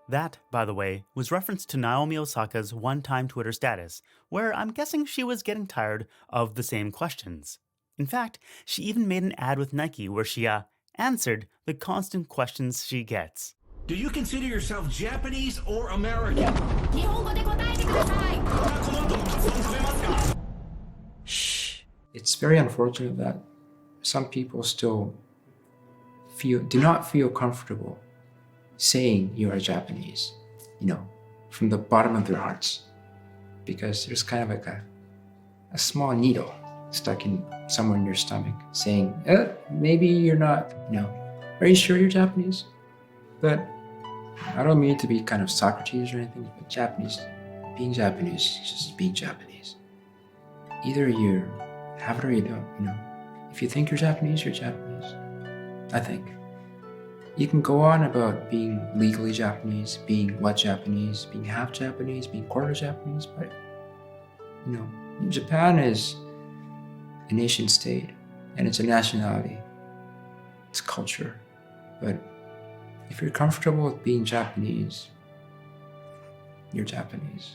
That, by the way, was reference to Naomi Osaka's one-time Twitter status, where I'm guessing she was getting tired of the same questions. In fact, she even made an ad with Nike where she answered the constant questions she gets. Do you consider yourself Japanese or American? Shh. It's very unfortunate that some people still do not feel comfortable saying you are Japanese, you know, from the bottom of their hearts, because there's kind of like a small needle stuck in somewhere in your stomach saying, maybe you're not, you know, are you sure you're Japanese? But I don't mean to be kind of Socrates or anything, but being Japanese is just being Japanese. Either you have it or you don't, you know. If you think you're Japanese, you're Japanese, I think. You can go on about being legally Japanese, being what Japanese, being half Japanese, being quarter Japanese, but, you know, Japan is a nation state, and it's a nationality, it's culture. But if you're comfortable with being Japanese, you're Japanese.